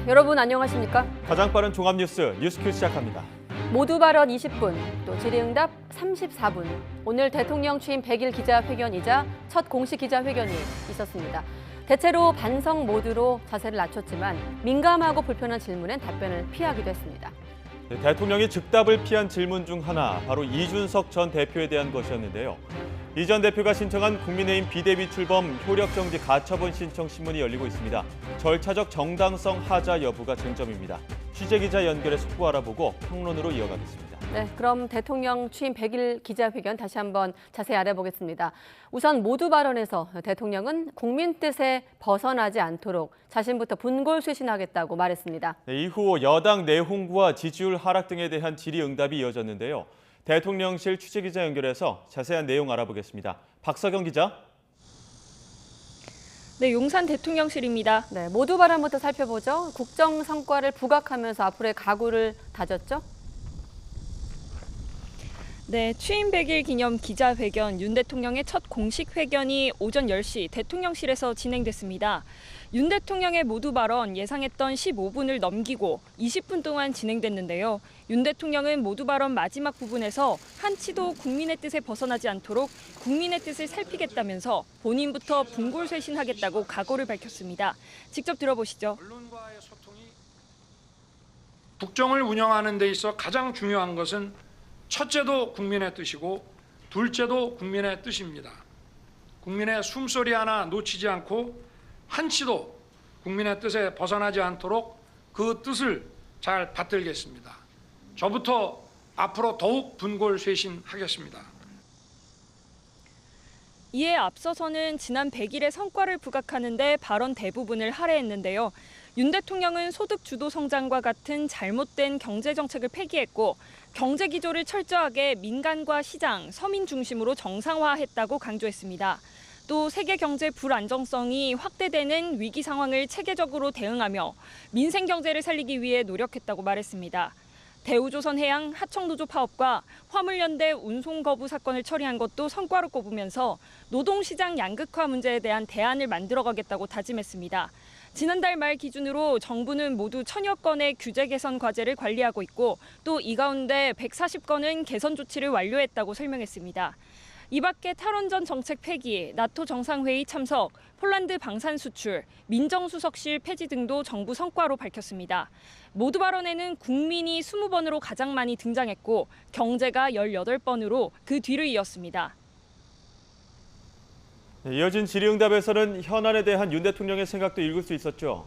네, 여러분 안녕하십니까? 가장 빠른 종합뉴스 뉴스큐 시작합니다. 모두 발언 20분, 또 질의응답 34분. 오늘 대통령 취임 100일 기자회견이자 첫 공식 기자회견이 있었습니다. 대체로 반성 모드로 자세를 낮췄지만 민감하고 불편한 질문엔 답변을 피하기도 했습니다. 대통령이 즉답을 피한 질문 중 하나, 바로 이준석 전 대표에 대한 것이었는데요. 이 전 대표가 신청한 국민의힘 비대위 출범 효력정지 가처분 신청 신문이 열리고 있습니다. 절차적 정당성 하자 여부가 쟁점입니다. 취재기자 연결해 속보 알아보고 평론으로 이어가겠습니다. 네, 그럼 대통령 취임 100일 기자회견 다시 한번 자세히 알아보겠습니다. 우선 모두 발언에서 대통령은 국민 뜻에 벗어나지 않도록 자신부터 분골쇄신하겠다고 말했습니다. 네, 이후 여당 내홍구와 지지율 하락 등에 대한 질의응답이 이어졌는데요. 대통령실 취재기자 연결해서 자세한 내용 알아보겠습니다. 박서경 기자. 네, 용산 대통령실입니다. 네, 모두 발언부터 살펴보죠. 국정 성과를 부각하면서 앞으로의 각오를 다졌죠? 네, 취임 100일 기념 기자회견, 윤 대통령의 첫 공식 회견이 오전 10시 대통령실에서 진행됐습니다. 윤 대통령의 모두 발언 예상했던 15분을 넘기고 20분 동안 진행됐는데요. 윤 대통령은 모두 발언 마지막 부분에서 한치도 국민의 뜻에 벗어나지 않도록 국민의 뜻을 살피겠다면서 본인부터 분골쇄신하겠다고 각오를 밝혔습니다. 직접 들어보시죠. 언론과의 소통이 국정을 운영하는 데 있어 가장 중요한 것은 첫째도 국민의 뜻이고 둘째도 국민의 뜻입니다. 국민의 숨소리 하나 놓치지 않고 한치도 국민의 뜻에 벗어나지 않도록 그 뜻을 잘 받들겠습니다. 저부터 앞으로 더욱 분골쇄신하겠습니다. 이에 앞서서는 지난 100일의 성과를 부각하는 데 발언 대부분을 할애했는데요. 윤 대통령은 소득 주도 성장과 같은 잘못된 경제 정책을 폐기했고 경제 기조를 철저하게 민간과 시장, 서민 중심으로 정상화했다고 강조했습니다. 또 세계 경제 불안정성이 확대되는 위기 상황을 체계적으로 대응하며 민생 경제를 살리기 위해 노력했다고 말했습니다. 대우조선해양 하청노조 파업과 화물연대 운송 거부 사건을 처리한 것도 성과로 꼽으면서 노동시장 양극화 문제에 대한 대안을 만들어가겠다고 다짐했습니다. 지난달 말 기준으로 정부는 모두 1000여 건의 규제 개선 과제를 관리하고 있고 또 이 가운데 140건은 개선 조치를 완료했다고 설명했습니다. 이 밖에 탈원전 정책 폐기, 나토 정상회의 참석, 폴란드 방산 수출, 민정수석실 폐지 등도 정부 성과로 밝혔습니다. 모두 발언에는 국민이 20번으로 가장 많이 등장했고 경제가 18번으로 그 뒤를 이었습니다. 이어진 질의응답에서는 현안에 대한 윤 대통령의 생각도 읽을 수 있었죠.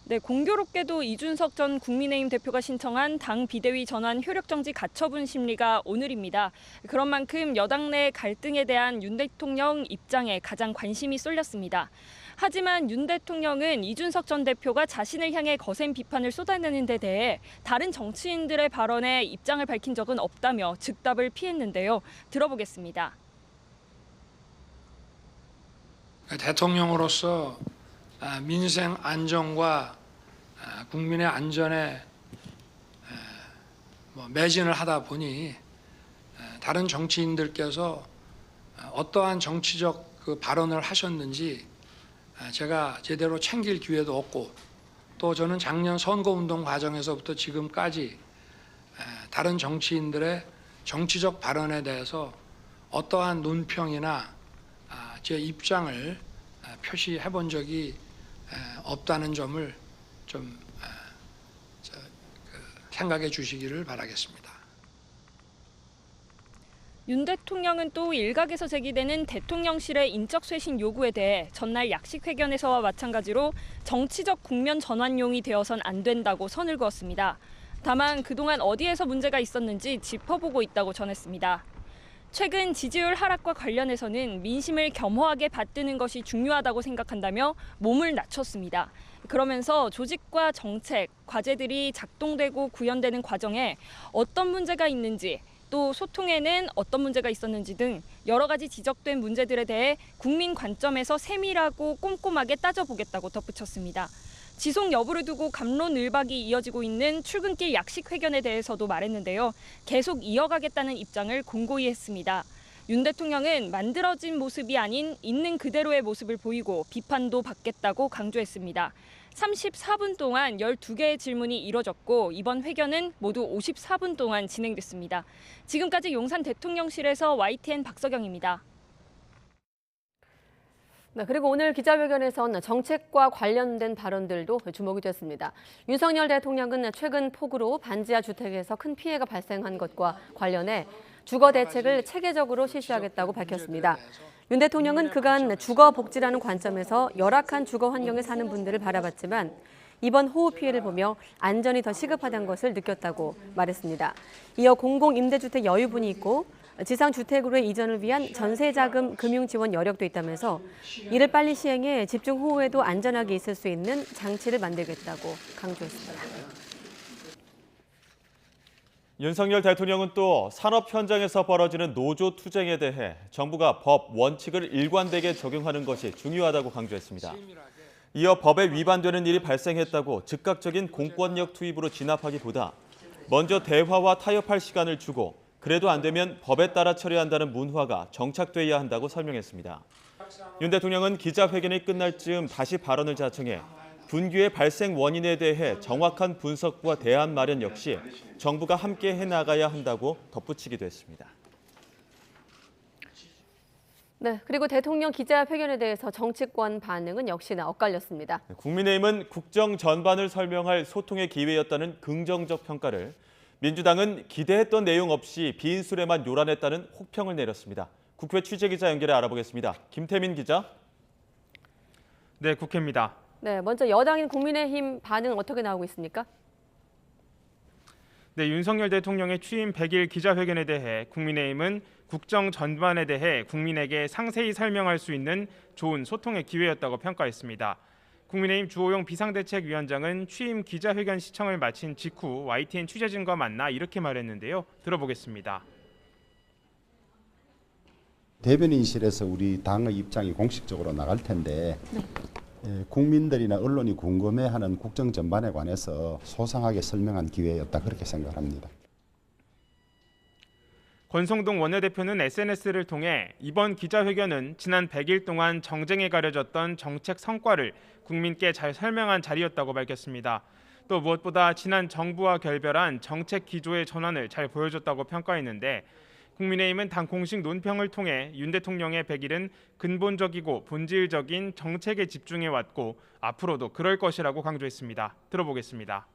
네, 공교롭게도 이준석 전 국민의힘 대표가 신청한 당 비대위 전환 효력정지 가처분 심리가 오늘입니다. 그런 만큼 여당 내 갈등에 대한 윤 대통령 입장에 가장 관심이 쏠렸습니다. 하지만 윤 대통령은 이준석 전 대표가 자신을 향해 거센 비판을 쏟아내는 데 대해 다른 정치인들의 발언에 입장을 밝힌 적은 없다며 즉답을 피했는데요. 들어보겠습니다. 대통령으로서 민생 안정과 국민의 안전에 매진을 하다 보니 다른 정치인들께서 어떠한 정치적 그 발언을 하셨는지 제가 제대로 챙길 기회도 없고 또 저는 작년 선거운동 과정에서부터 지금까지 다른 정치인들의 정치적 발언에 대해서 어떠한 논평이나 제 입장을 표시해 본 적이 없다는 점을 좀 생각해 주시기를 바라겠습니다. 윤 대통령은 또 일각에서 제기되는 대통령실의 인적 쇄신 요구에 대해 전날 약식 회견에서와 마찬가지로 정치적 국면 전환용이 되어선 안 된다고 선을 그었습니다. 다만 그동안 어디에서 문제가 있었는지 짚어보고 있다고 전했습니다. 최근 지지율 하락과 관련해서는 민심을 겸허하게 받드는 것이 중요하다고 생각한다며 몸을 낮췄습니다. 그러면서 조직과 정책, 과제들이 작동되고 구현되는 과정에 어떤 문제가 있는지 또 소통에는 어떤 문제가 있었는지 등 여러 가지 지적된 문제들에 대해 국민 관점에서 세밀하고 꼼꼼하게 따져보겠다고 덧붙였습니다. 지속 여부를 두고 갑론을박이 이어지고 있는 출근길 약식 회견에 대해서도 말했는데요. 계속 이어가겠다는 입장을 공고히 했습니다. 윤 대통령은 만들어진 모습이 아닌 있는 그대로의 모습을 보이고 비판도 받겠다고 강조했습니다. 34분 동안 12개의 질문이 이뤄졌고 이번 회견은 모두 54분 동안 진행됐습니다. 지금까지 용산 대통령실에서 YTN 박서경입니다. 네, 그리고 오늘 기자회견에선 정책과 관련된 발언들도 주목이 됐습니다. 윤석열 대통령은 최근 폭우로 반지하 주택에서 큰 피해가 발생한 것과 관련해 주거 대책을 체계적으로 실시하겠다고 밝혔습니다. 윤 대통령은 그간 주거 복지라는 관점에서 열악한 주거 환경에 사는 분들을 바라봤지만 이번 호우 피해를 보며 안전이 더 시급하다는 것을 느꼈다고 말했습니다. 이어 공공임대주택 여유분이 있고 지상주택으로의 이전을 위한 전세자금 금융지원 여력도 있다면서 이를 빨리 시행해 집중 호우에도 안전하게 있을 수 있는 장치를 만들겠다고 강조했습니다. 윤석열 대통령은 또 산업 현장에서 벌어지는 노조 투쟁에 대해 정부가 법 원칙을 일관되게 적용하는 것이 중요하다고 강조했습니다. 이어 법에 위반되는 일이 발생했다고 즉각적인 공권력 투입으로 진압하기보다 먼저 대화와 타협할 시간을 주고 그래도 안 되면 법에 따라 처리한다는 문화가 정착돼야 한다고 설명했습니다. 윤 대통령은 기자회견이 끝날 즈음 다시 발언을 자청해 분규의 발생 원인에 대해 정확한 분석과 대안 마련 역시 정부가 함께 해나가야 한다고 덧붙이기도 했습니다. 네, 그리고 대통령 기자회견에 대해서 정치권 반응은 역시나 엇갈렸습니다. 국민의힘은 국정 전반을 설명할 소통의 기회였다는 긍정적 평가를, 민주당은 기대했던 내용 없이 비인술에만 요란했다는 혹평을 내렸습니다. 국회 취재기자 연결해 알아보겠습니다. 김태민 기자. 네, 국회입니다. 네, 먼저 여당인 국민의힘 반응 어떻게 나오고 있습니까? 네, 윤석열 대통령의 취임 100일 기자회견에 대해 국민의힘은 국정 전반에 대해 국민에게 상세히 설명할 수 있는 좋은 소통의 기회였다고 평가했습니다. 국민의힘 주호영 비상대책위원장은 취임 기자회견 시청을 마친 직후 YTN 취재진과 만나 이렇게 말했는데요. 들어보겠습니다. 대변인실에서 우리 당의 입장이 공식적으로 나갈 텐데 국민들이나 언론이 궁금해하는 국정 전반에 관해서 소상하게 설명한 기회였다 그렇게 생각합니다. 권성동 원내대표는 SNS를 통해 이번 기자회견은 지난 100일 동안 정쟁에 가려졌던 정책 성과를 국민께 잘 설명한 자리였다고 밝혔습니다. 또 무엇보다 지난 정부와 결별한 정책 기조의 전환을 잘 보여줬다고 평가했는데 국민의힘은 당 공식 논평을 통해 윤 대통령의 100일은 근본적이고 본질적인 정책에 집중해왔고 앞으로도 그럴 것이라고 강조했습니다. 들어보겠습니다.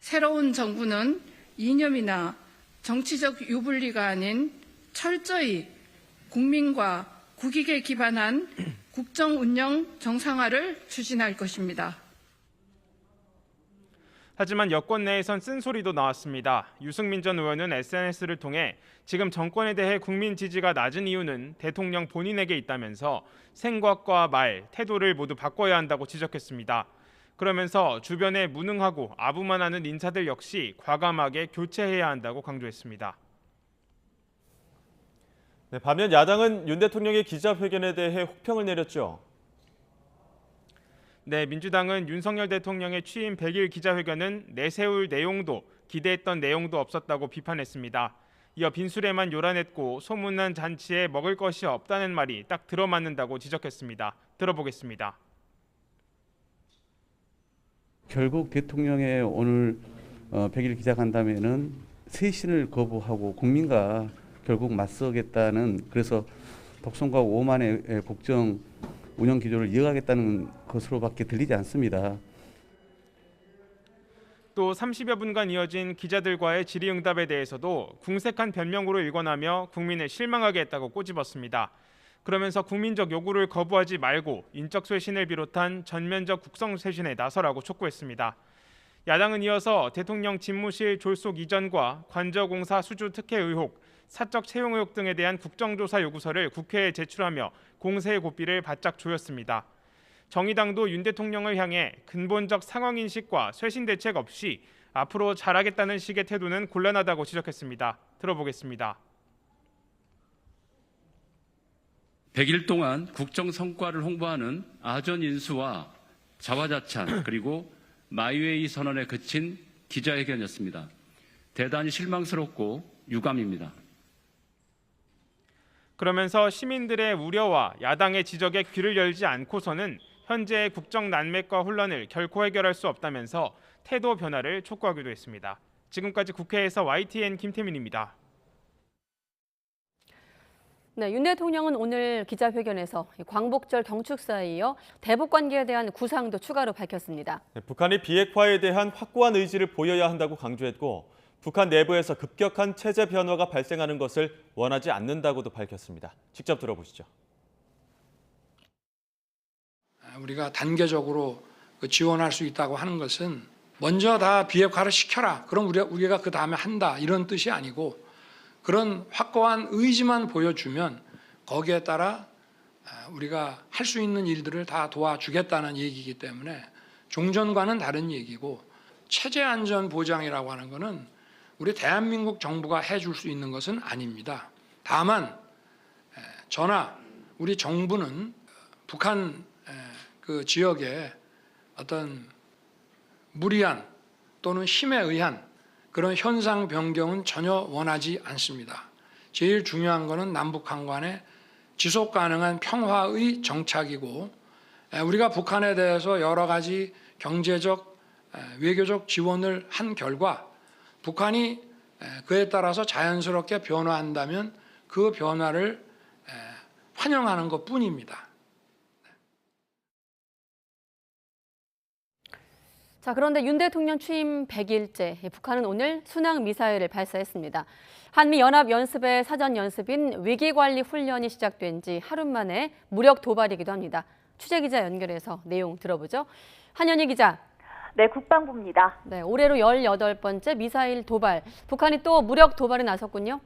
새로운 정부는 이념이나 정치적 유불리가 아닌 철저히 국민과 국익에 기반한 국정 운영 정상화를 추진할 것입니다. 하지만 여권 내에선 쓴소리도 나왔습니다. 유승민 전 의원은 SNS를 통해 지금 정권에 대해 국민 지지가 낮은 이유는 대통령 본인에게 있다면서 생각과 말, 태도를 모두 바꿔야 한다고 지적했습니다. 그러면서 주변에 무능하고 아부만 하는 인사들 역시 과감하게 교체해야 한다고 강조했습니다. 네, 반면 야당은 윤 대통령의 기자회견에 대해 혹평을 내렸죠. 네, 민주당은 윤석열 대통령의 취임 100일 기자회견은 내세울 내용도 기대했던 내용도 없었다고 비판했습니다. 이어 빈술에만 요란했고 소문난 잔치에 먹을 것이 없다는 말이 딱 들어맞는다고 지적했습니다. 들어보겠습니다. 결국 대통령의 오늘 100일 기자간담회는 쇄신을 거부하고 국민과 결국 맞서겠다는, 그래서 독선과 오만의 국정 운영 기조를 이어가겠다는 것으로밖에 들리지 않습니다. 또 30여 분간 이어진 기자들과의 질의응답에 대해서도 궁색한 변명으로 일관하며 국민을 실망하게 했다고 꼬집었습니다. 그러면서 국민적 요구를 거부하지 말고 인적 쇄신을 비롯한 전면적 국정 쇄신에 나서라고 촉구했습니다. 야당은 이어서 대통령 집무실 졸속 이전과 관저공사 수주 특혜 의혹, 사적 채용 의혹 등에 대한 국정조사 요구서를 국회에 제출하며 공세의 고삐를 바짝 조였습니다. 정의당도 윤 대통령을 향해 근본적 상황인식과 쇄신 대책 없이 앞으로 잘하겠다는 식의 태도는 곤란하다고 지적했습니다. 들어보겠습니다. 100일 동안 국정 성과를 홍보하는 아전 인수와 자화자찬 그리고 마이웨이 선언에 그친 기자회견이었습니다. 대단히 실망스럽고 유감입니다. 그러면서 시민들의 우려와 야당의 지적에 귀를 열지 않고서는 현재의 국정 난맥과 혼란을 결코 해결할 수 없다면서 태도 변화를 촉구하기도 했습니다. 지금까지 국회에서 YTN 김태민입니다. 네, 윤 대통령은 오늘 기자회견에서 광복절 경축사에 이어 대북 관계에 대한 구상도 추가로 밝혔습니다. 네, 북한이 비핵화에 대한 확고한 의지를 보여야 한다고 강조했고 북한 내부에서 급격한 체제 변화가 발생하는 것을 원하지 않는다고도 밝혔습니다. 직접 들어보시죠. 우리가 단계적으로 지원할 수 있다고 하는 것은 먼저 다 비핵화를 시켜라. 그럼 우리가 그 다음에 한다. 이런 뜻이 아니고 그런 확고한 의지만 보여주면 거기에 따라 우리가 할 수 있는 일들을 다 도와주겠다는 얘기이기 때문에 종전과는 다른 얘기고 체제 안전 보장이라고 하는 것은 우리 대한민국 정부가 해줄 수 있는 것은 아닙니다. 다만 저나 우리 정부는 북한 그 지역에 어떤 무리한 또는 힘에 의한 그런 현상 변경은 전혀 원하지 않습니다. 제일 중요한 것은 남북한 간의 지속 가능한 평화의 정착이고 우리가 북한에 대해서 여러 가지 경제적, 외교적 지원을 한 결과 북한이 그에 따라서 자연스럽게 변화한다면 그 변화를 환영하는 것뿐입니다. 자, 그런데 윤 대통령 취임 100일째 북한은 오늘 순항 미사일을 발사했습니다. 한미연합연습의 사전 연습인 위기관리 훈련이 시작된 지 하루 만에 무력 도발이기도 합니다. 취재기자 연결해서 내용 들어보죠. 한현희 기자. 네, 국방부입니다. 네, 올해로 18번째 미사일 도발. 북한이 또 무력 도발에 나섰군요.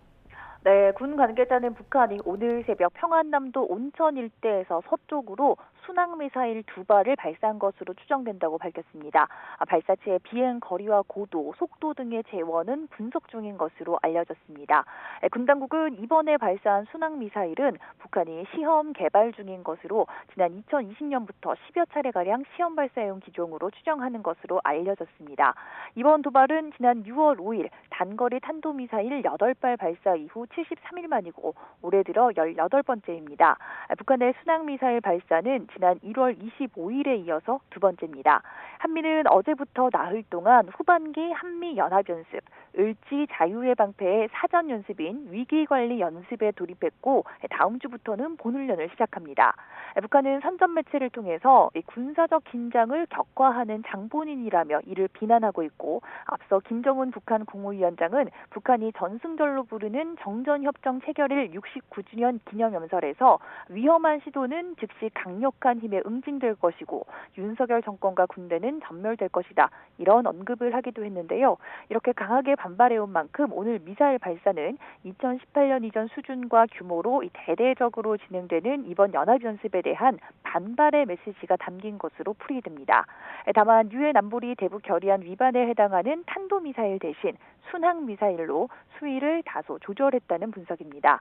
네, 군 관계자는 북한이 오늘 새벽 평안남도 온천 일대에서 서쪽으로 순항미사일 2발을 발사한 것으로 추정된다고 밝혔습니다. 발사체의 비행 거리와 고도, 속도 등의 재원은 분석 중인 것으로 알려졌습니다. 군 당국은 이번에 발사한 순항미사일은 북한이 시험 개발 중인 것으로 지난 2020년부터 10여 차례가량 시험 발사해온 기종으로 추정하는 것으로 알려졌습니다. 이번 도발은 지난 6월 5일 단거리 탄도미사일 8발 발사 이후 73일 만이고 올해 들어 18번째입니다. 북한의 순항미사일 발사는 지난 1월 25일에 이어서 두 번째입니다. 한미는 어제부터 나흘 동안 후반기 한미연합연습, 을지 자유의 방패의 사전 연습인 위기관리 연습에 돌입했고 다음 주부터는 본훈련을 시작합니다. 북한은 선전 매체를 통해서 군사적 긴장을 격화하는 장본인이라며 이를 비난하고 있고 앞서 김정은 북한 국무위원장은 북한이 전승절로 부르는 정전협정 체결일 69주년 기념연설에서 위험한 시도는 즉시 강력한 힘에 응징될 것이고 윤석열 정권과 군대는 전멸될 것이다. 이런 언급을 하기도 했는데요. 이렇게 강하게 반발해온 만큼 오늘 미사일 발사는 2018년 이전 수준과 규모로 대대적으로 진행되는 이번 연합연습에 대한 반발의 메시지가 담긴 것으로 풀이됩니다. 다만 유엔 안보리 대북 결의안 위반에 해당하는 탄도미사일 대신 순항미사일로 수위를 다소 조절했다는 분석입니다.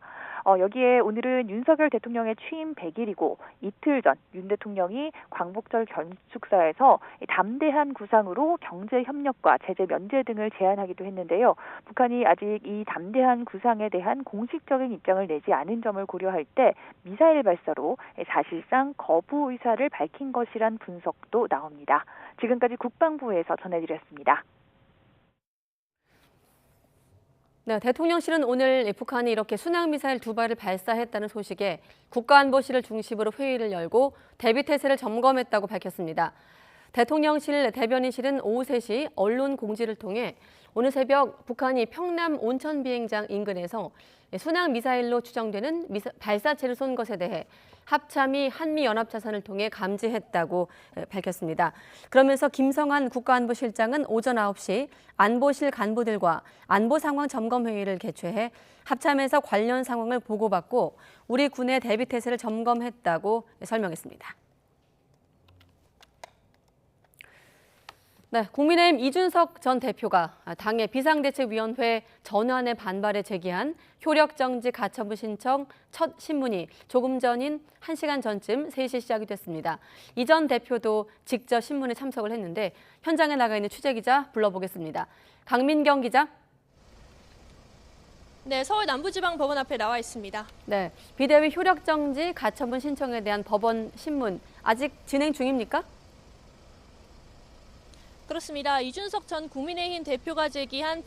여기에 오늘은 윤석열 대통령의 취임 100일이고 이틀 전 윤 대통령이 광복절 경축사에서 담대한 구상으로 경제 협력과 제재 면제 등을 제안하기도 했는데요. 북한이 아직 이 담대한 구상에 대한 공식적인 입장을 내지 않은 점을 고려할 때 미사일 발사로 사실상 거부 의사를 밝힌 것이란 분석도 나옵니다. 지금까지 국방부에서 전해드렸습니다. 네, 대통령실은 오늘 북한이 이렇게 순항미사일 2발을 발사했다는 소식에 국가안보실을 중심으로 회의를 열고 대비태세를 점검했다고 밝혔습니다. 대통령실 대변인실은 오후 3시 언론 공지를 통해 오늘 새벽 북한이 평남 온천 비행장 인근에서 순항미사일로 추정되는 발사체를 쏜 것에 대해 합참이 한미연합자산을 통해 감지했다고 밝혔습니다. 그러면서 김성한 국가안보실장은 오전 9시 안보실 간부들과 안보상황 점검회의를 개최해 합참에서 관련 상황을 보고받고 우리 군의 대비태세를 점검했다고 설명했습니다. 네, 국민의힘 이준석 전 대표가 당의 비상대책위원회 전환에 반발해 제기한 효력정지 가처분 신청 첫 신문이 조금 전인 1시간 전쯤 3시 시작이 됐습니다. 이 전 대표도 직접 신문에 참석을 했는데 현장에 나가 있는 취재기자 불러보겠습니다. 강민경 기자. 네, 서울 남부지방법원 앞에 나와 있습니다. 네, 비대위 효력정지 가처분 신청에 대한 법원 심문 아직 진행 중입니까? 그렇습니다. 이준석 전 국민의힘 대표가 제기한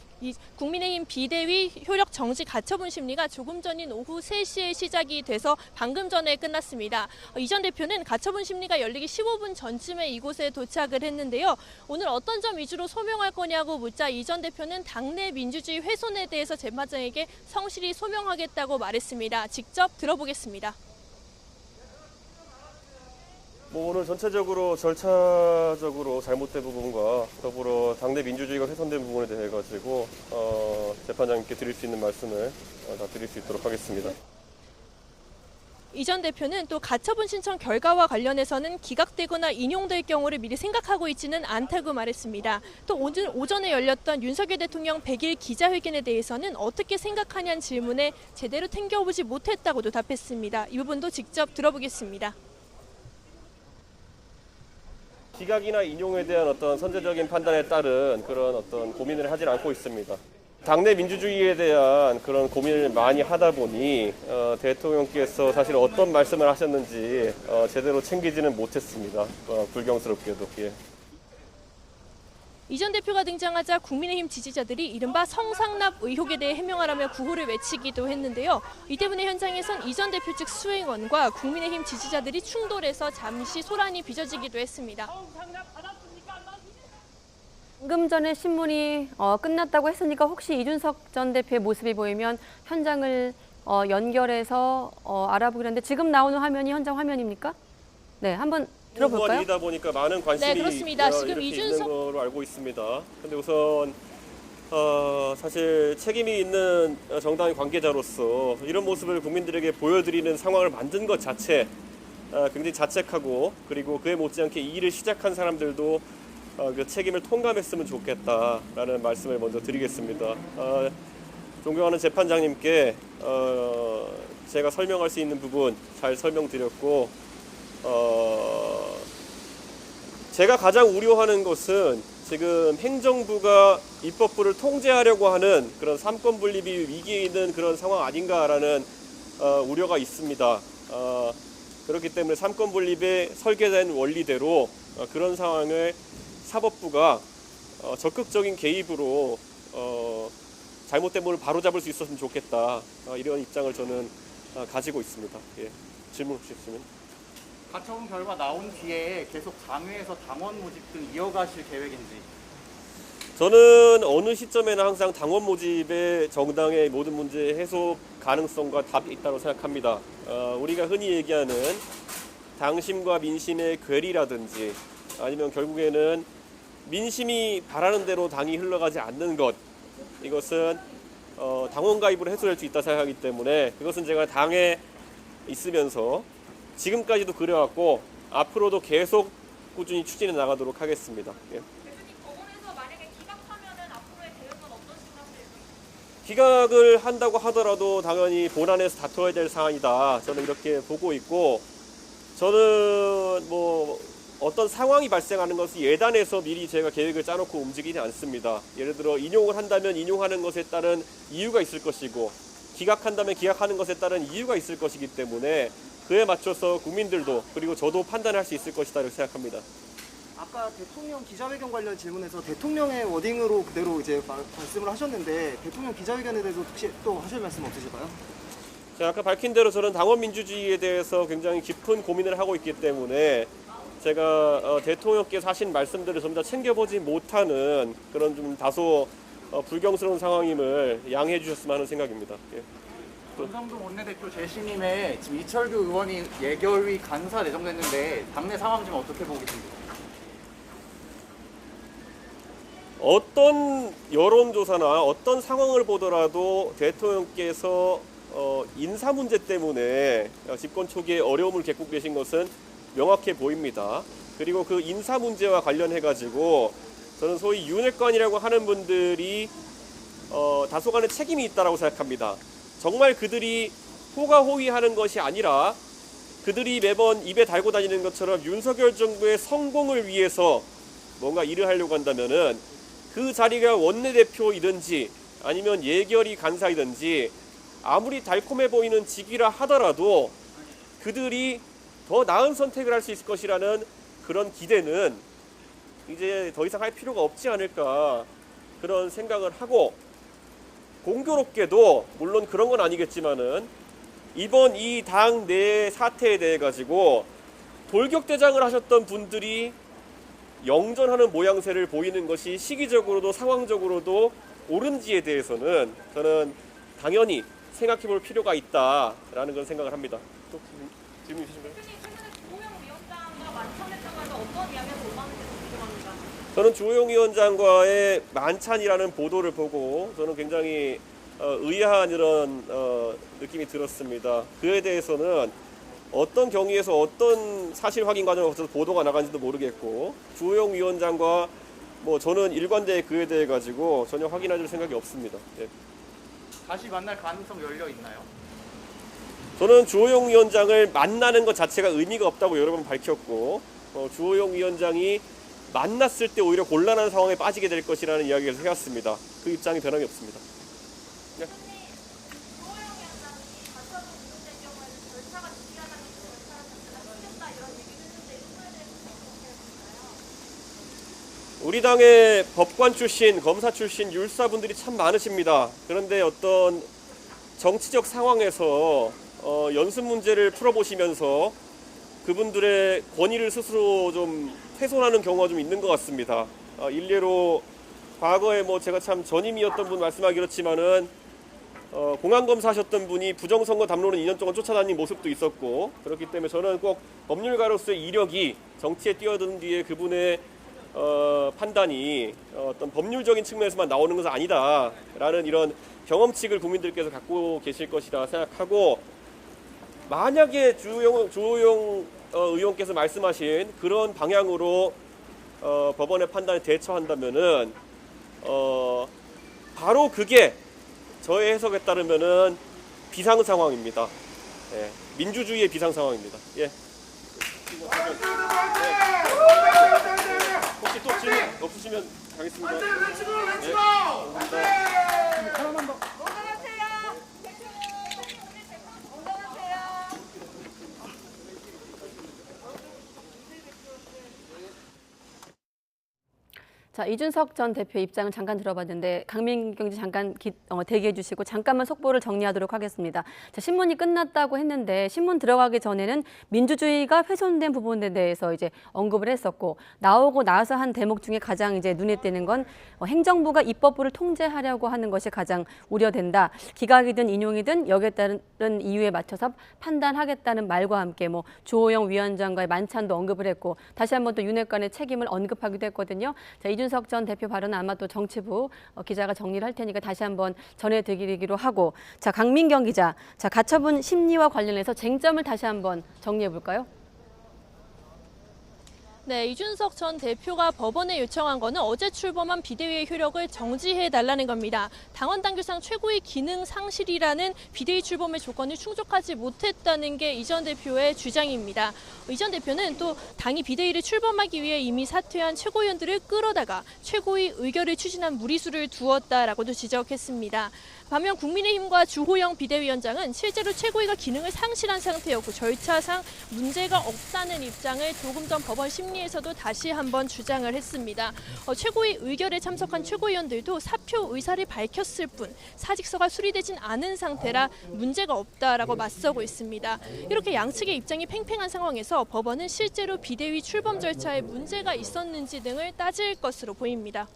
국민의힘 비대위 효력 정지 가처분 심리가 조금 전인 오후 3시에 시작이 돼서 방금 전에 끝났습니다. 이 전 대표는 가처분 심리가 열리기 15분 전쯤에 이곳에 도착을 했는데요. 오늘 어떤 점 위주로 소명할 거냐고 묻자 이 전 대표는 당내 민주주의 훼손에 대해서 재판장에게 성실히 소명하겠다고 말했습니다. 직접 들어보겠습니다. 오늘 전체적으로 절차적으로 잘못된 부분과 더불어 당내 민주주의가 훼손된 부분에 대해 가지고 재판장님께 드릴 수 있는 말씀을 다 드릴 수 있도록 하겠습니다. 이 전 대표는 또 가처분 신청 결과와 관련해서는 기각되거나 인용될 경우를 미리 생각하고 있지는 않다고 말했습니다. 또 오늘 오전에 열렸던 윤석열 대통령 100일 기자회견에 대해서는 어떻게 생각하냐는 질문에 제대로 챙겨보지 못했다고도 답했습니다. 이 부분도 직접 들어보겠습니다. 기각이나 인용에 대한 어떤 선제적인 판단에 따른 그런 어떤 고민을 하질 않고 있습니다. 당내 민주주의에 대한 그런 고민을 많이 하다 보니 대통령께서 사실 어떤 말씀을 하셨는지 제대로 챙기지는 못했습니다. 불경스럽게도. 예. 이 전 대표가 등장하자 국민의힘 지지자들이 이른바 성상납 의혹에 대해 해명하라며 구호를 외치기도 했는데요. 이 때문에 현장에선 이 전 대표 측 수행원과 국민의힘 지지자들이 충돌해서 잠시 소란이 빚어지기도 했습니다. 방금 전에 신문이 끝났다고 했으니까 혹시 이준석 전 대표의 모습이 보이면 현장을 연결해서 알아보기로 했는데 지금 나오는 화면이 현장 화면입니까? 네, 한번 들어볼까요? 일이다 보니까 많은 관심이 네, 그렇습니다. 지금 이렇게 이준석 있는 거로 알고 있습니다. 근데 우선 사실 책임이 있는 정당의 관계자로서 이런 모습을 국민들에게 보여드리는 상황을 만든 것 자체 굉장히 자책하고 그리고 그에 못지않게 이 일을 시작한 사람들도 그 책임을 통감했으면 좋겠다라는 말씀을 먼저 드리겠습니다. 존경하는 재판장님께 제가 설명할 수 있는 부분 잘 설명드렸고 제가 가장 우려하는 것은 지금 행정부가 입법부를 통제하려고 하는 그런 삼권 분립이 위기에 있는 그런 상황 아닌가라는 우려가 있습니다. 그렇기 때문에 삼권 분립의 설계된 원리대로 그런 상황을 사법부가 적극적인 개입으로 잘못된 부분을 바로잡을 수 있었으면 좋겠다. 이런 입장을 저는 가지고 있습니다. 예. 질문 혹시 있으면. 가처분 결과 나온 뒤에 계속 장외에서 당원 모집 등 이어가실 계획인지. 저는 어느 시점에는 항상 당원 모집에 정당의 모든 문제 해소 가능성과 답이 있다고 생각합니다. 우리가 흔히 얘기하는 당심과 민심의 괴리라든지 아니면 결국에는 민심이 바라는 대로 당이 흘러가지 않는 것, 이것은 당원 가입으로 해소될 수 있다 생각하기 때문에 그것은 제가 당에 있으면서 지금까지도 그래왔고 앞으로도 계속 꾸준히 추진해 나가도록 하겠습니다. 예. 법원에서 만약에 기각하면은 앞으로의 대응은 어떠신가요? 기각을 한다고 하더라도 당연히 본안에서 다퉈야 될 사안이다. 저는 이렇게 보고 있고 저는 뭐 어떤 상황이 발생하는 것을 예단해서 미리 제가 계획을 짜놓고 움직이지 않습니다. 예를 들어 인용을 한다면 인용하는 것에 따른 이유가 있을 것이고 기각한다면 기각하는 것에 따른 이유가 있을 것이기 때문에 그에 맞춰서 국민들도 그리고 저도 판단할 수 있을 것이다 이렇게 생각합니다. 아까 대통령 기자회견 관련 질문에서 대통령의 워딩으로 그대로 이제 말씀을 하셨는데 대통령 기자회견에 대해서 혹시 또 하실 말씀 없으실까요? 제가 아까 밝힌 대로 저는 당원 민주주의에 대해서 굉장히 깊은 고민을 하고 있기 때문에 제가 대통령께서 하신 말씀들을 전부 다 챙겨보지 못하는 그런 좀 다소 불경스러운 상황임을 양해해 주셨으면 하는 생각입니다. 예. 권성동 원내대표 재신임에 지금 이철규 의원이 예결위 간사 내정됐는데 당내 상황 좀 어떻게 보고 계십니까? 어떤 여론조사나 어떤 상황을 보더라도 대통령께서 인사 문제 때문에 집권 초기에 어려움을 겪고 계신 것은 명확해 보입니다. 그리고 그 인사 문제와 관련해가지고 저는 소위 윤핵관이라고 하는 분들이 다소간의 책임이 있다고 생각합니다. 정말 그들이 호가호위하는 것이 아니라 그들이 매번 입에 달고 다니는 것처럼 윤석열 정부의 성공을 위해서 뭔가 일을 하려고 한다면은 그 자리가 원내대표이든지 아니면 예결위 간사이든지 아무리 달콤해 보이는 직위라 하더라도 그들이 더 나은 선택을 할 수 있을 것이라는 그런 기대는 이제 더 이상 할 필요가 없지 않을까 그런 생각을 하고, 공교롭게도 물론 그런 건 아니겠지만은 이번 이 당 내 사태에 대해 가지고 돌격대장을 하셨던 분들이 영전하는 모양새를 보이는 것이 시기적으로도 상황적으로도 옳은지에 대해서는 저는 당연히 생각해 볼 필요가 있다라는 건 생각을 합니다. 또 질문 있으신가요? 저는 주호영 위원장과의 만찬이라는 보도를 보고 저는 굉장히 의아한 이런 느낌이 들었습니다. 그에 대해서는 어떤 경위에서 어떤 사실 확인 과정을 거쳐서 보도가 나간지도 모르겠고, 주호영 위원장과 뭐 저는 일관되게 그에 대해 가지고 전혀 확인할 생각이 없습니다. 예. 다시 만날 가능성 열려 있나요? 저는 주호영 위원장을 만나는 것 자체가 의미가 없다고 여러 번 밝혔고, 주호영 위원장이 만났을 때 오히려 곤란한 상황에 빠지게 될 것이라는 이야기를 해왔습니다. 그 입장이 변함이 없습니다. 네. 우리 당의 법관 출신, 검사 출신, 율사분들이 참 많으십니다. 그런데 어떤 정치적 상황에서 연습 문제를 풀어보시면서 그분들의 권위를 스스로 좀 훼손하는 경우가 좀 있는 것 같습니다. 일례로 과거에 뭐 제가 참 전임이었던 분 말씀하기 그렇지만은 공안검사 하셨던 분이 부정선거 담론을 2년 동안 쫓아다닌 모습도 있었고, 그렇기 때문에 저는 꼭 법률가로서의 이력이 정치에 뛰어든 뒤에 그분의 판단이 어떤 법률적인 측면에서만 나오는 것은 아니다라는 이런 경험칙을 국민들께서 갖고 계실 것이라 생각하고, 만약에 주호영 의원께서 말씀하신 그런 방향으로 법원의 판단에 대처한다면은 바로 그게 저의 해석에 따르면은 비상 상황입니다. 예, 민주주의의 비상 상황입니다. 예. 혹시 또 질문 없으시면 가겠습니다. 네, 감사합니다. 자, 이준석 전 대표 입장을 잠깐 들어봤는데 강민경 씨 잠깐 대기해 주시고 잠깐만 속보를 정리하도록 하겠습니다. 자, 신문이 끝났다고 했는데 신문 들어가기 전에는 민주주의가 훼손된 부분에 대해서 이제 언급을 했었고, 나오고 나서 한 대목 중에 가장 이제 눈에 띄는 건 행정부가 입법부를 통제하려고 하는 것이 가장 우려된다. 기각이든 인용이든 여기에 따른 이유에 맞춰서 판단하겠다는 말과 함께 뭐 주호영 위원장과의 만찬도 언급을 했고, 다시 한번 또 윤핵관의 책임을 언급하기도 했거든요. 자, 이준석 전 대표 발언은 아마 또 정치부 기자가 정리를 할 테니까 다시 한번 전해드리기로 하고, 자, 강민경 기자, 자, 가처분 심리와 관련해서 쟁점을 다시 한번 정리해 볼까요? 네, 이준석 전 대표가 법원에 요청한 거는 어제 출범한 비대위의 효력을 정지해달라는 겁니다. 당원 당규상 최고의 기능 상실이라는 비대위 출범의 조건을 충족하지 못했다는 게 이 전 대표의 주장입니다. 이 전 대표는 또 당이 비대위를 출범하기 위해 이미 사퇴한 최고위원들을 끌어다가 최고위 의결을 추진한 무리수를 두었다라고도 지적했습니다. 반면 국민의힘과 주호영 비대위원장은 실제로 최고위가 기능을 상실한 상태였고 절차상 문제가 없다는 입장을 조금 전 법원 심리에서도 다시 한번 주장을 했습니다. 최고위 의결에 참석한 최고위원들도 사표 의사를 밝혔을 뿐 사직서가 수리되진 않은 상태라 문제가 없다라고 맞서고 있습니다. 이렇게 양측의 입장이 팽팽한 상황에서 법원은 실제로 비대위 출범 절차에 문제가 있었는지 등을 따질 것으로 보입니다.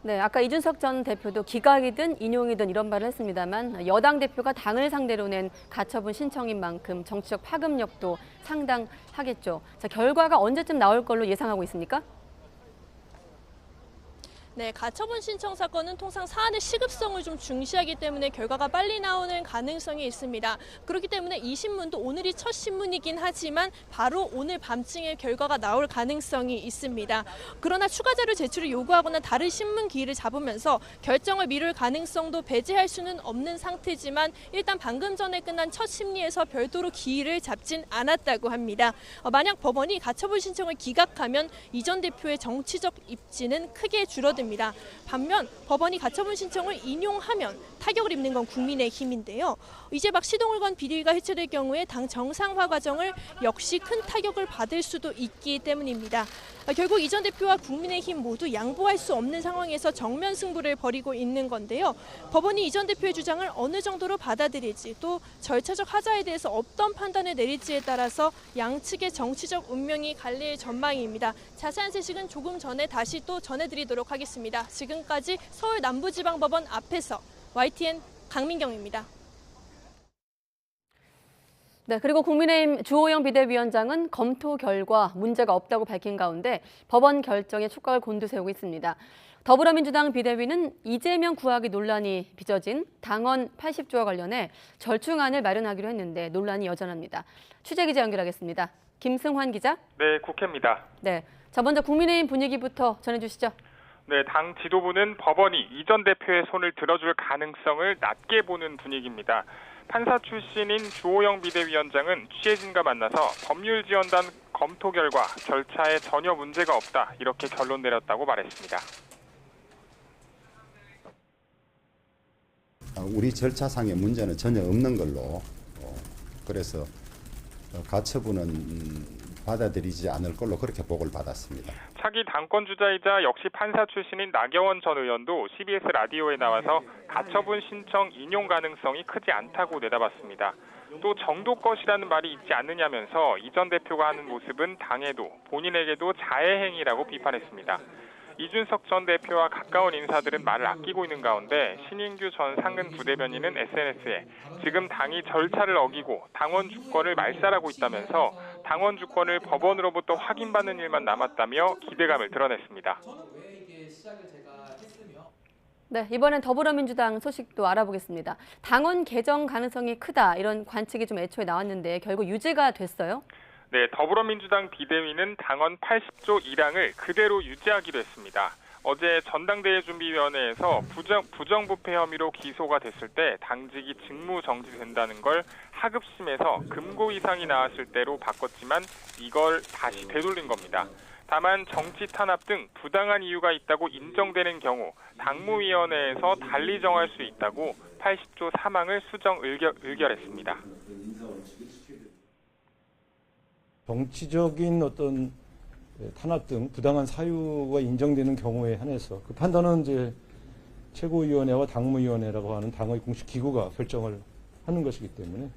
네, 아까 이준석 전 대표도 기각이든 인용이든 이런 말을 했습니다만 여당 대표가 당을 상대로 낸 가처분 신청인 만큼 정치적 파급력도 상당하겠죠. 자, 결과가 언제쯤 나올 걸로 예상하고 있습니까? 네, 가처분 신청 사건은 통상 사안의 시급성을 좀 중시하기 때문에 결과가 빨리 나오는 가능성이 있습니다. 그렇기 때문에 이 신문도 오늘이 첫 신문이긴 하지만 바로 오늘 밤쯤에 결과가 나올 가능성이 있습니다. 그러나 추가 자료 제출을 요구하거나 다른 신문 기일을 잡으면서 결정을 미룰 가능성도 배제할 수는 없는 상태지만 일단 방금 전에 끝난 첫 심리에서 별도로 기일을 잡진 않았다고 합니다. 만약 법원이 가처분 신청을 기각하면 이 전 대표의 정치적 입지는 크게 줄어듭니다. 상태입니다. 반면 법원이 가처분 신청을 인용하면 타격을 입는 건 국민의힘인데요. 이제 막 시동을 건 비대위가 해체될 경우에 당 정상화 과정을 역시 큰 타격을 받을 수도 있기 때문입니다. 결국 이 전 대표와 국민의힘 모두 양보할 수 없는 상황에서 정면 승부를 벌이고 있는 건데요. 법원이 이 전 대표의 주장을 어느 정도로 받아들일지 또 절차적 하자에 대해서 어떤 판단을 내릴지에 따라서 양측의 정치적 운명이 갈릴 전망입니다. 자세한 소식은 조금 전에 다시 또 전해드리도록 하겠습니다. 지금까지 서울 남부지방법원 앞에서 YTN 강민경입니다. 네, 그리고 국민의힘 주호영 비대위원장은 검토 결과 문제가 없다고 밝힌 가운데 법원 결정에 촉각을 곤두세우고 있습니다. 더불어민주당 비대위는 이재명 구하기 논란이 빚어진 당원 80조와 관련해 절충안을 마련하기로 했는데 논란이 여전합니다. 취재 기자 연결하겠습니다. 김승환 기자. 네, 국회입니다. 네, 자 먼저 국민의힘 분위기부터 전해주시죠. 네, 당 지도부는 법원이 이 전 대표의 손을 들어줄 가능성을 낮게 보는 분위기입니다. 판사 출신인 주호영 비대위원장은 취재진과 만나서 법률지원단 검토 결과 절차에 전혀 문제가 없다 이렇게 결론 내렸다고 말했습니다. 우리 절차상의 문제는 전혀 없는 걸로 그래서 가처분은 받아들이지 않을 걸로 그렇게 보고를 받았습니다. 차기 당권 주자이자 역시 판사 출신인 나경원 전 의원도 CBS 라디오에 나와서 가처분 신청 인용 가능성이 크지 않다고 내다봤습니다. 또 정도 것이라는 말이 있지 않느냐면서 이 전 대표가 하는 모습은 당에도 본인에게도 자해 행위라고 비판했습니다. 이준석 전 대표와 가까운 인사들은 말을 아끼고 있는 가운데 신인규 전 상근 부대변인은 SNS에 지금 당이 절차를 어기고 당원 주권을 말살하고 있다면서 당원 주권을 법원으로부터 확인받는 일만 남았다며 기대감을 드러냈습니다. 네, 이번엔 더불어민주당 소식도 알아보겠습니다. 당원 개정 가능성이 크다 이런 관측이 좀 애초에 나왔는데 결국 유지가 됐어요? 네, 더불어민주당 비대위는 당원 80조 1항을 그대로 유지하기로 했습니다. 어제 전당대회 준비위원회에서 부정부패 혐의로 기소가 됐을 때 당직이 직무 정지된다는 걸 하급심에서 금고 이상이 나왔을 때로 바꿨지만 이걸 다시 되돌린 겁니다. 다만 정치 탄압 등 부당한 이유가 있다고 인정되는 경우 당무위원회에서 달리 정할 수 있다고 80조 3항을 수정 의결했습니다. 정치적인 어떤 탄압 등 부당한 사유가 인정되는 경우에 한해서 그 판단은 이제 최고위원회와 당무위원회라고 하는 당의 공식 기구가 결정을 하는 것이기 때문에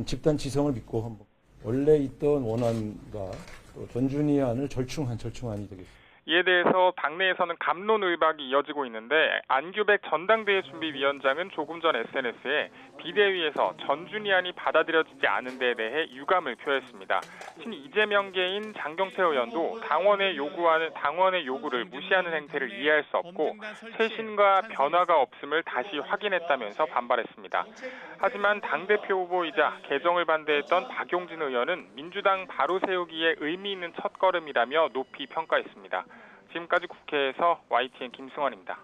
집단 지성을 믿고 한번 원래 있던 원안과 또 전준위안을 절충안이 되겠습니다. 이에 대해서 당내에서는 갑론을박이 이어지고 있는데 안규백 전당대회 준비위원장은 조금 전 SNS에 비대위에서 전준위안이 받아들여지지 않은 데에 대해 유감을 표했습니다. 신 이재명계인 장경태 의원도 당원의 요구를 무시하는 행태를 이해할 수 없고 쇄신과 변화가 없음을 다시 확인했다면서 반발했습니다. 하지만 당대표 후보이자 개정을 반대했던 박용진 의원은 민주당 바로 세우기에 의미 있는 첫걸음이라며 높이 평가했습니다. 지금까지 국회에서 YTN 김승환입니다.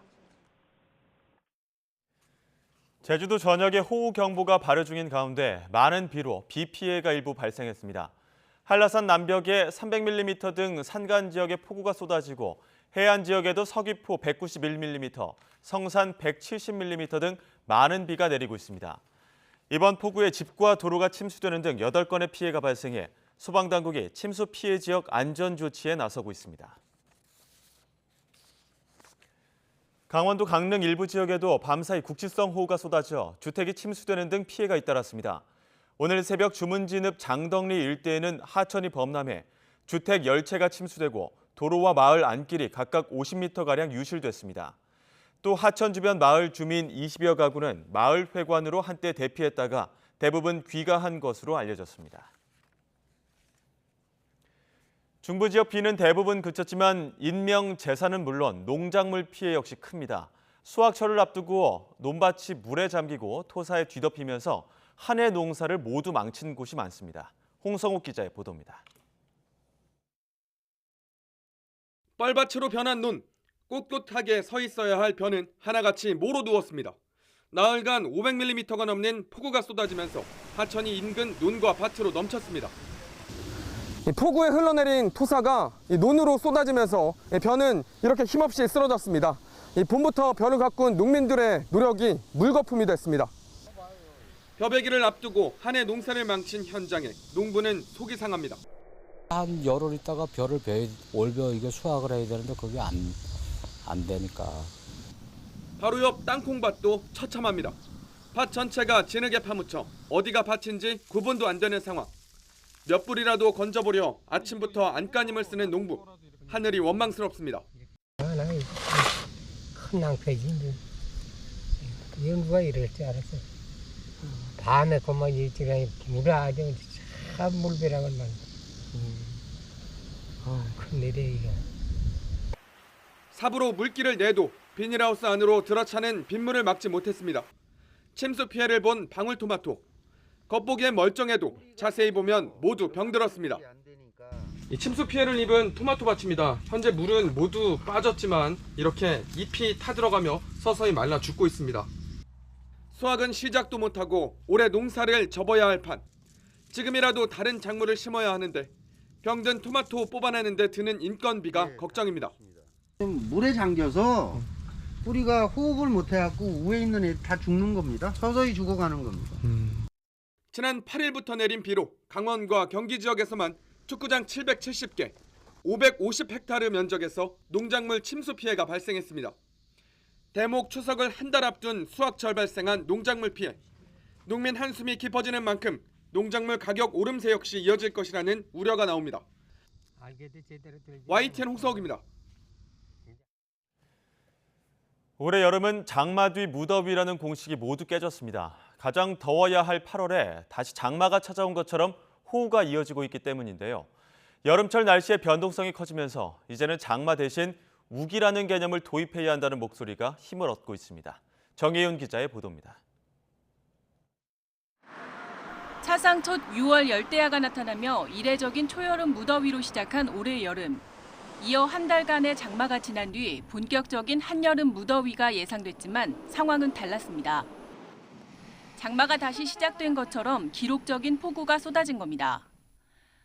제주도 전역에 호우경보가 발효 중인 가운데 많은 비로 비 피해가 일부 발생했습니다. 한라산 남벽에 300mm 등 산간 지역에 폭우가 쏟아지고 해안 지역에도 서귀포 191mm, 성산 170mm 등 많은 비가 내리고 있습니다. 이번 폭우에 집과 도로가 침수되는 등 8건의 피해가 발생해 소방당국이 침수 피해 지역 안전 조치에 나서고 있습니다. 강원도 강릉 일부 지역에도 밤사이 국지성 호우가 쏟아져 주택이 침수되는 등 피해가 잇따랐습니다. 오늘 새벽 주문진읍 장덕리 일대에는 하천이 범람해 주택 10채가 침수되고 도로와 마을 안길이 각각 50m가량 유실됐습니다. 또 하천 주변 마을 주민 20여 가구는 마을 회관으로 한때 대피했다가 대부분 귀가한 것으로 알려졌습니다. 중부 지역 비는 대부분 그쳤지만 인명, 재산은 물론 농작물 피해 역시 큽니다. 수확철을 앞두고 논밭이 물에 잠기고 토사에 뒤덮이면서 한 해 농사를 모두 망친 곳이 많습니다. 홍성욱 기자의 보도입니다. 뻘밭으로 변한 논, 꼿꼿하게 서 있어야 할 벼는 하나같이 모로 누웠습니다. 나흘간 500mm가 넘는 폭우가 쏟아지면서 하천이 인근 논과 밭으로 넘쳤습니다. 폭우에 흘러내린 토사가 논으로 쏟아지면서 벼는 이렇게 힘없이 쓰러졌습니다. 봄부터 벼를 가꾼 농민들의 노력이 물거품이 됐습니다. 벼베기를 앞두고 한 해 농사를 망친 현장에 농부는 속이 상합니다. 한 열흘 있다가 벼를 올벼 이게 수확을 해야 되는데 그게 안 되니까. 바로 옆 땅콩밭도 처참합니다. 밭 전체가 진흙에 파묻혀 어디가 밭인지 구분도 안 되는 상황. 몇 뿌리라도 건져보려 아침부터 안간힘을 쓰는 농부. 하늘이 원망스럽습니다. 큰 낭패지. 이건 누가 이럴 줄 알았어. 밤에 그만 일찍이 물을 아주 참 물벼락을 만. 큰일이야 이게. 삽으로 물기를 내도 비닐하우스 안으로 들어차는 빗물을 막지 못했습니다. 침수 피해를 본 방울토마토. 겉보기엔 멀쩡해도 자세히 보면 모두 병들었습니다. 이 침수 피해를 입은 토마토 밭입니다. 현재 물은 모두 빠졌지만 이렇게 잎이 타들어가며 서서히 말라 죽고 있습니다. 수확은 시작도 못하고 올해 농사를 접어야 할 판. 지금이라도 다른 작물을 심어야 하는데 병든 토마토 뽑아내는 데 드는 인건비가 걱정입니다. 물에 잠겨서 뿌리가 호흡을 못해갖고 위에 있는 애 다 죽는 겁니다. 서서히 죽어가는 겁니다. 지난 8일부터 내린 비로 강원과 경기 지역에서만 축구장 770개, 550헥타르 면적에서 농작물 침수 피해가 발생했습니다. 대목 추석을 한 달 앞둔 수확철 발생한 농작물 피해. 농민 한숨이 깊어지는 만큼 농작물 가격 오름세 역시 이어질 것이라는 우려가 나옵니다. YTN 홍석입니다. 올해 여름은 장마 뒤 무더위라는 공식이 모두 깨졌습니다. 가장 더워야 할 8월에 다시 장마가 찾아온 것처럼 호우가 이어지고 있기 때문인데요. 여름철 날씨의 변동성이 커지면서 이제는 장마 대신 우기라는 개념을 도입해야 한다는 목소리가 힘을 얻고 있습니다. 정혜윤 기자의 보도입니다. 사상 첫 6월 열대야가 나타나며 이례적인 초여름 무더위로 시작한 올해 여름. 이어 한 달간의 장마가 지난 뒤 본격적인 한여름 무더위가 예상됐지만 상황은 달랐습니다. 장마가 다시 시작된 것처럼 기록적인 폭우가 쏟아진 겁니다.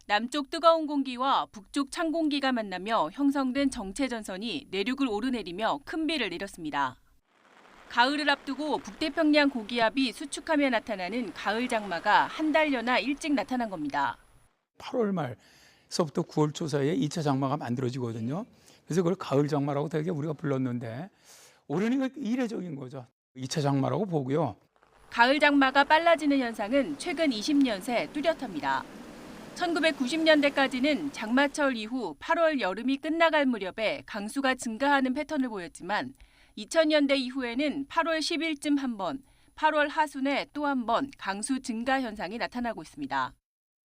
남쪽 뜨거운 공기와 북쪽 찬 공기가 만나며 형성된 정체전선이 내륙을 오르내리며 큰 비를 내렸습니다. 가을을 앞두고 북태평양 고기압이 수축하며 나타나는 가을 장마가 한 달여나 일찍 나타난 겁니다. 8월 말서부터 9월 초 사이에 2차 장마가 만들어지거든요. 그래서 그걸 가을 장마라고 되게 우리가 불렀는데 올해는 이례적인 거죠. 2차 장마라고 보고요. 가을 장마가 빨라지는 현상은 최근 20년 새 뚜렷합니다. 1990년대까지는 장마철 이후 8월 여름이 끝나갈 무렵에 강수가 증가하는 패턴을 보였지만 2000년대 이후에는 8월 10일쯤 한 번, 8월 하순에 또 한 번 강수 증가 현상이 나타나고 있습니다.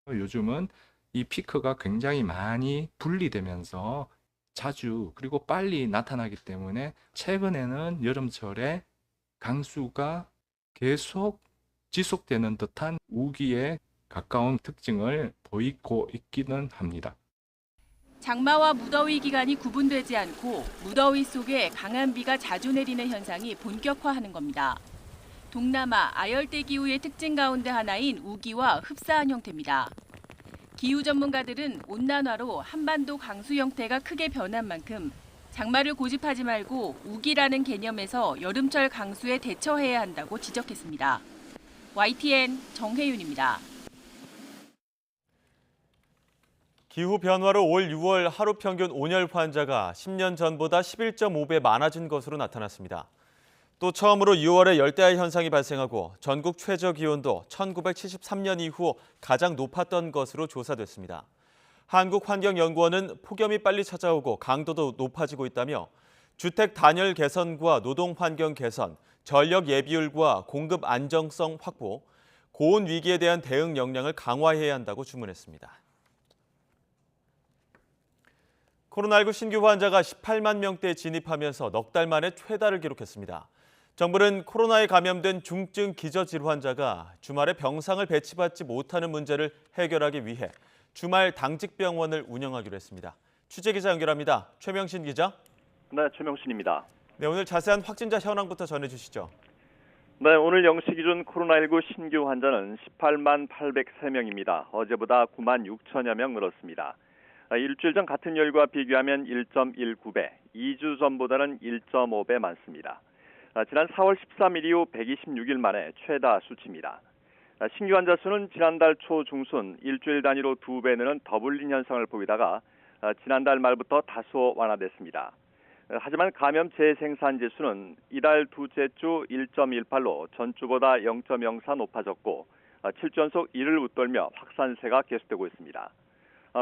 요즘은 이 피크가 굉장히 많이 분리되면서 자주 그리고 빨리 나타나기 때문에 최근에는 여름철에 강수가 계속 지속되는 듯한 우기에 가까운 특징을 보이고 있기는 합니다. 장마와 무더위 기간이 구분되지 않고 무더위 속에 강한 비가 자주 내리는 현상이 본격화하는 겁니다. 동남아 아열대 기후의 특징 가운데 하나인 우기와 흡사한 형태입니다. 기후 전문가들은 온난화로 한반도 강수 형태가 크게 변한 만큼 장마를 고집하지 말고 우기라는 개념에서 여름철 강수에 대처해야 한다고 지적했습니다. YTN 정혜윤입니다. 기후 변화로 올 6월 하루 평균 온열 환자가 10년 전보다 11.5배 많아진 것으로 나타났습니다. 또 처음으로 6월에 열대야 현상이 발생하고 전국 최저 기온도 1973년 이후 가장 높았던 것으로 조사됐습니다. 한국환경연구원은 폭염이 빨리 찾아오고 강도도 높아지고 있다며 주택 단열 개선과 노동 환경 개선, 전력 예비율과 공급 안정성 확보, 고온 위기에 대한 대응 역량을 강화해야 한다고 주문했습니다. 코로나19 신규 환자가 18만 명대에 진입하면서 넉 달 만에 최다를 기록했습니다. 정부는 코로나에 감염된 중증 기저질환 환자가 주말에 병상을 배치받지 못하는 문제를 해결하기 위해 주말 당직병원을 운영하기로 했습니다. 취재기자 연결합니다. 최명신 기자. 네, 최명신입니다. 네, 오늘 자세한 확진자 현황부터 전해주시죠. 네, 오늘 0시 기준 코로나19 신규 환자는 18만 803명입니다. 어제보다 9만 6천여 명 늘었습니다. 일주일 전 같은 요일과 비교하면 1.19배, 2주 전보다는 1.5배 많습니다. 지난 4월 13일 이후 126일 만에 최다 수치입니다. 신규 환자 수는 지난달 초 중순 일주일 단위로 2배 느는 더블린 현상을 보이다가 지난달 말부터 다소 완화됐습니다. 하지만 감염 재생산 지수는 이달 두째 주 1.18로 전주보다 0.04 높아졌고 7주 연속 1을 웃돌며 확산세가 계속되고 있습니다.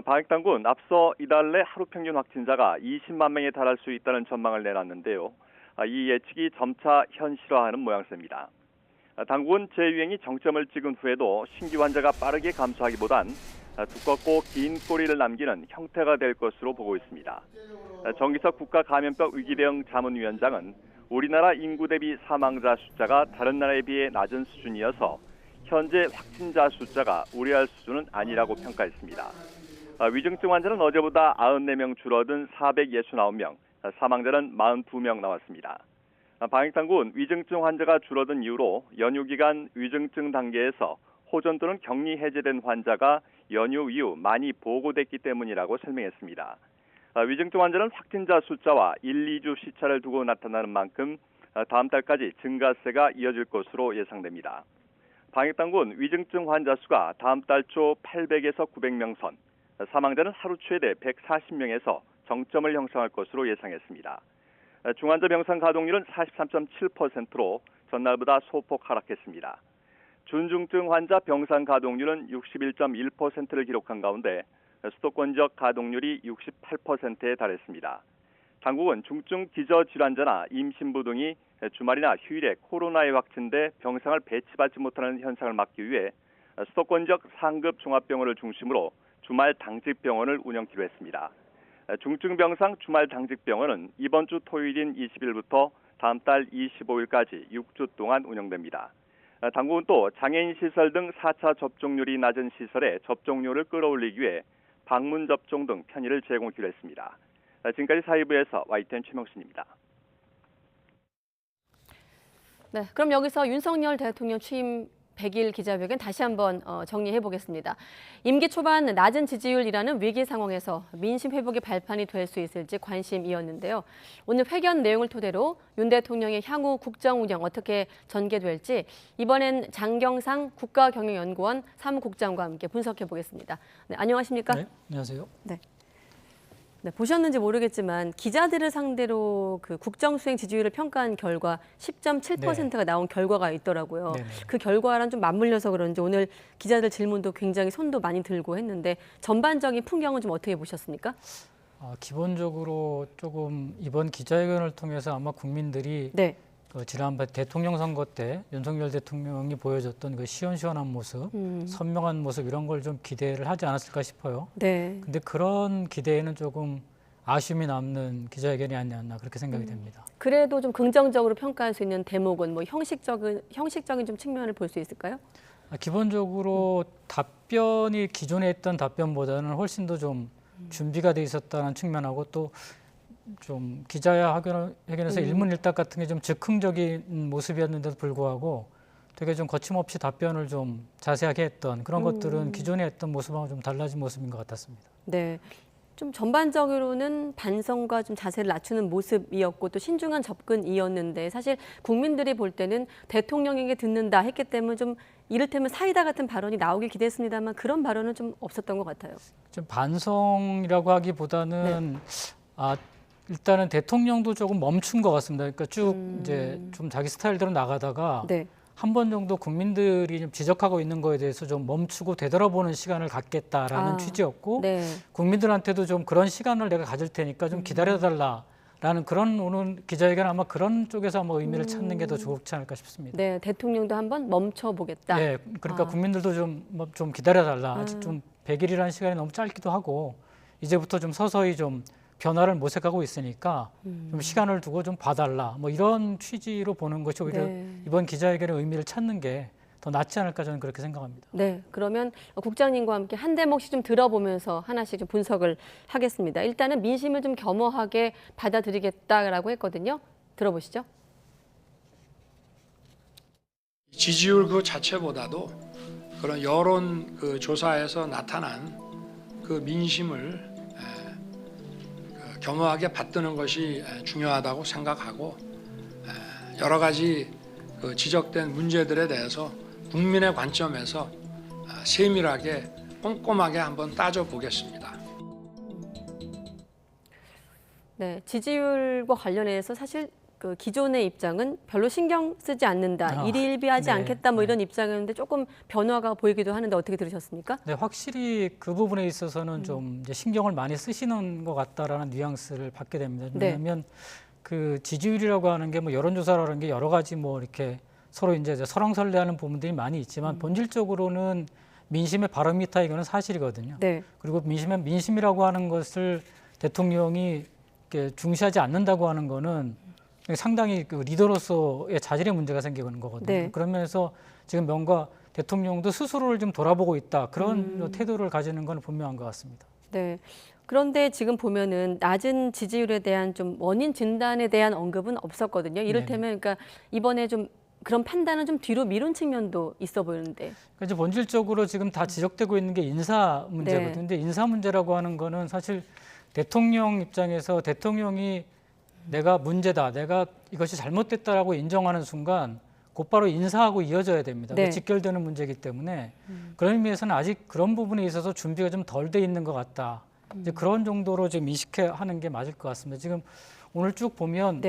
방역당국은 앞서 이달 내 하루 평균 확진자가 20만 명에 달할 수 있다는 전망을 내놨는데요. 이 예측이 점차 현실화하는 모양새입니다. 당국은 재유행이 정점을 찍은 후에도 신규 환자가 빠르게 감소하기보단 두껍고 긴 꼬리를 남기는 형태가 될 것으로 보고 있습니다. 정기석 국가감염병 위기대응 자문위원장은 우리나라 인구 대비 사망자 숫자가 다른 나라에 비해 낮은 수준이어서 현재 확진자 숫자가 우려할 수준은 아니라고 평가했습니다. 위중증 환자는 어제보다 94명 줄어든 469명, 사망자는 42명 나왔습니다. 방역당국은 위중증 환자가 줄어든 이후로 연휴 기간 위중증 단계에서 호전 또는 격리 해제된 환자가 연휴 이후 많이 보고됐기 때문이라고 설명했습니다. 위중증 환자는 확진자 숫자와 1, 2주 시차를 두고 나타나는 만큼 다음 달까지 증가세가 이어질 것으로 예상됩니다. 방역당국은 위중증 환자 수가 다음 달 초 800에서 900명 선, 사망자는 하루 최대 140명에서 정점을 형성할 것으로 예상했습니다. 중환자 병상 가동률은 43.7%로 전날보다 소폭 하락했습니다. 준중증 환자 병상 가동률은 61.1%를 기록한 가운데 수도권 지역 가동률이 68%에 달했습니다. 당국은 중증 기저질환자나 임신부 등이 주말이나 휴일에 코로나에 확진돼 병상을 배치받지 못하는 현상을 막기 위해 수도권 지역 상급 종합병원을 중심으로 주말 당직병원을 운영키로 했습니다. 중증병상 주말 당직병원은 이번 주 토요일인 20일부터 다음 달 25일까지 6주 동안 운영됩니다. 당국은 또 장애인 시설 등 4차 접종률이 낮은 시설에 접종률을 끌어올리기 위해 방문 접종 등 편의를 제공하기로 했습니다. 지금까지 사회부에서 YTN 최명순입니다. 네, 그럼 여기서 윤석열 대통령 취임 100일 기자회견 다시 한번 정리해 보겠습니다. 임기 초반 낮은 지지율이라는 위기 상황에서 민심 회복의 발판이 될 수 있을지 관심이었는데요. 오늘 회견 내용을 토대로 윤 대통령의 향후 국정 운영 어떻게 전개될지 이번엔 장경상 국가경영연구원 사무국장과 함께 분석해 보겠습니다. 네, 안녕하십니까? 네, 안녕하세요. 네. 네, 보셨는지 모르겠지만 기자들을 상대로 그 국정 수행 지지율을 평가한 결과 10.7%가 나온 결과가 있더라고요. 네네. 그 결과랑 좀 맞물려서 그런지 오늘 기자들 질문도 굉장히 손도 많이 들고 했는데 전반적인 풍경은 좀 어떻게 보셨습니까? 기본적으로 조금 이번 기자회견을 통해서 아마 국민들이 네. 지난번 대통령 선거 때 윤석열 대통령이 보여줬던 그 시원시원한 모습, 선명한 모습 이런 걸 좀 기대를 하지 않았을까 싶어요. 네. 근데 그런 기대에는 조금 아쉬움이 남는 기자회견이 아니었나 그렇게 생각이 됩니다. 그래도 좀 긍정적으로 평가할 수 있는 대목은 뭐 형식적인 좀 측면을 볼 수 있을까요? 기본적으로 답변이 기존에 했던 답변보다는 훨씬 더 좀 준비가 돼 있었다는 측면하고 또 좀 기자회견에서 일문일답 같은 게 좀 즉흥적인 모습이었는데도 불구하고 되게 좀 거침없이 답변을 좀 자세하게 했던 그런 것들은 기존에 했던 모습하고 좀 달라진 모습인 것 같았습니다. 네. 좀 전반적으로는 반성과 좀 자세를 낮추는 모습이었고 또 신중한 접근이었는데 사실 국민들이 볼 때는 대통령에게 듣는다 했기 때문에 좀 이를테면 사이다 같은 발언이 나오길 기대했습니다만 그런 발언은 좀 없었던 것 같아요. 좀 반성이라고 하기보다는 일단은 대통령도 조금 멈춘 것 같습니다. 그러니까 쭉 이제 좀 자기 스타일대로 나가다가 한 번 정도 국민들이 좀 지적하고 있는 거에 대해서 좀 멈추고 되돌아보는 시간을 갖겠다라는 취지였고 국민들한테도 좀 그런 시간을 내가 가질 테니까 좀 기다려달라라는 그런 오늘 기자회견 아마 그런 쪽에서 아마 의미를 찾는 게 더 좋지 않을까 싶습니다. 네, 대통령도 한번 멈춰보겠다. 네, 그러니까 국민들도 좀 기다려달라. 아직 좀 100일이라는 시간이 너무 짧기도 하고 이제부터 좀 서서히 좀 변화를 모색하고 있으니까 좀 시간을 두고 좀 봐달라. 뭐 이런 취지로 보는 것이 오히려 이번 기자회견의 의미를 찾는 게 더 낫지 않을까 저는 그렇게 생각합니다. 네, 그러면 국장님과 함께 한 대목씩 좀 들어보면서 하나씩 좀 분석을 하겠습니다. 일단은 민심을 좀 겸허하게 받아들이겠다라고 했거든요. 들어보시죠. 지지율 그 자체보다도 그런 여론 그 조사에서 나타난 그 민심을 겸허하게 받드는 것이 중요하다고 생각하고 여러 가지 그 지적된 문제들에 대해서 국민의 관점에서 세밀하게 꼼꼼하게 한번 따져보겠습니다. 네, 지지율과 관련해서 사실 그 기존의 입장은 별로 신경 쓰지 않는다, 일희일비하지 않겠다 뭐 이런 입장이었는데 조금 변화가 보이기도 하는데 어떻게 들으셨습니까? 네, 확실히 그 부분에 있어서는 좀 이제 신경을 많이 쓰시는 것 같다라는 뉘앙스를 받게 됩니다. 왜냐하면 그 지지율이라고 하는 게 뭐 여론조사라는 게 여러 가지 뭐 이렇게 서로 이제 설왕설래하는 부분들이 많이 있지만 본질적으로는 민심의 바로미터 이거는 사실이거든요. 그리고 민심이라고 하는 것을 대통령이 이렇게 중시하지 않는다고 하는 거는 상당히 그 리더로서의 자질의 문제가 생기는 거거든요. 그런 면에서 지금 뭔가 대통령도 스스로를 좀 돌아보고 있다, 그런 태도를 가지는 건 분명한 것 같습니다. 네. 그런데 지금 보면은 낮은 지지율에 대한 좀 원인 진단에 대한 언급은 없었거든요. 이를테면 그러니까 이번에 좀 그런 판단은 좀 뒤로 미룬 측면도 있어 보이는데. 그래서 본질적으로 지금 다 지적되고 있는 게 인사 문제거든요. 근데 인사 문제라고 하는 거는 사실 대통령 입장에서 대통령이 내가 문제다, 내가 이것이 잘못됐다라고 인정하는 순간 곧바로 인사하고 이어져야 됩니다. 직결되는 문제이기 때문에 그런 의미에서는 아직 그런 부분에 있어서 준비가 좀 덜 돼 있는 것 같다. 이제 그런 정도로 지금 인식하는 게 맞을 것 같습니다. 지금 오늘 쭉 보면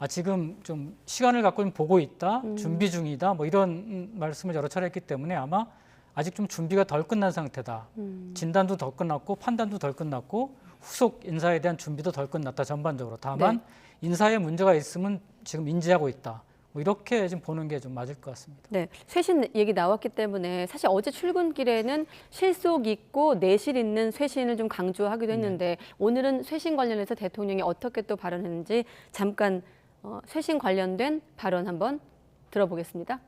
지금 좀 시간을 갖고 좀 보고 있다, 준비 중이다, 뭐 이런 말씀을 여러 차례 했기 때문에 아마 아직 좀 준비가 덜 끝난 상태다. 진단도 덜 끝났고 판단도 덜 끝났고 후속 인사에 대한 준비도 덜 끝났다, 전반적으로. 다만 인사에 문제가 있으면 지금 인지하고 있다. 뭐 이렇게 좀 보는 게 좀 맞을 것 같습니다. 네, 쇄신 얘기 나왔기 때문에 사실 어제 출근길에는 실속 있고 내실 있는 쇄신을 좀 강조하기도 했는데 오늘은 쇄신 관련해서 대통령이 어떻게 또 발언했는지 잠깐 쇄신 관련된 발언 한번 들어보겠습니다.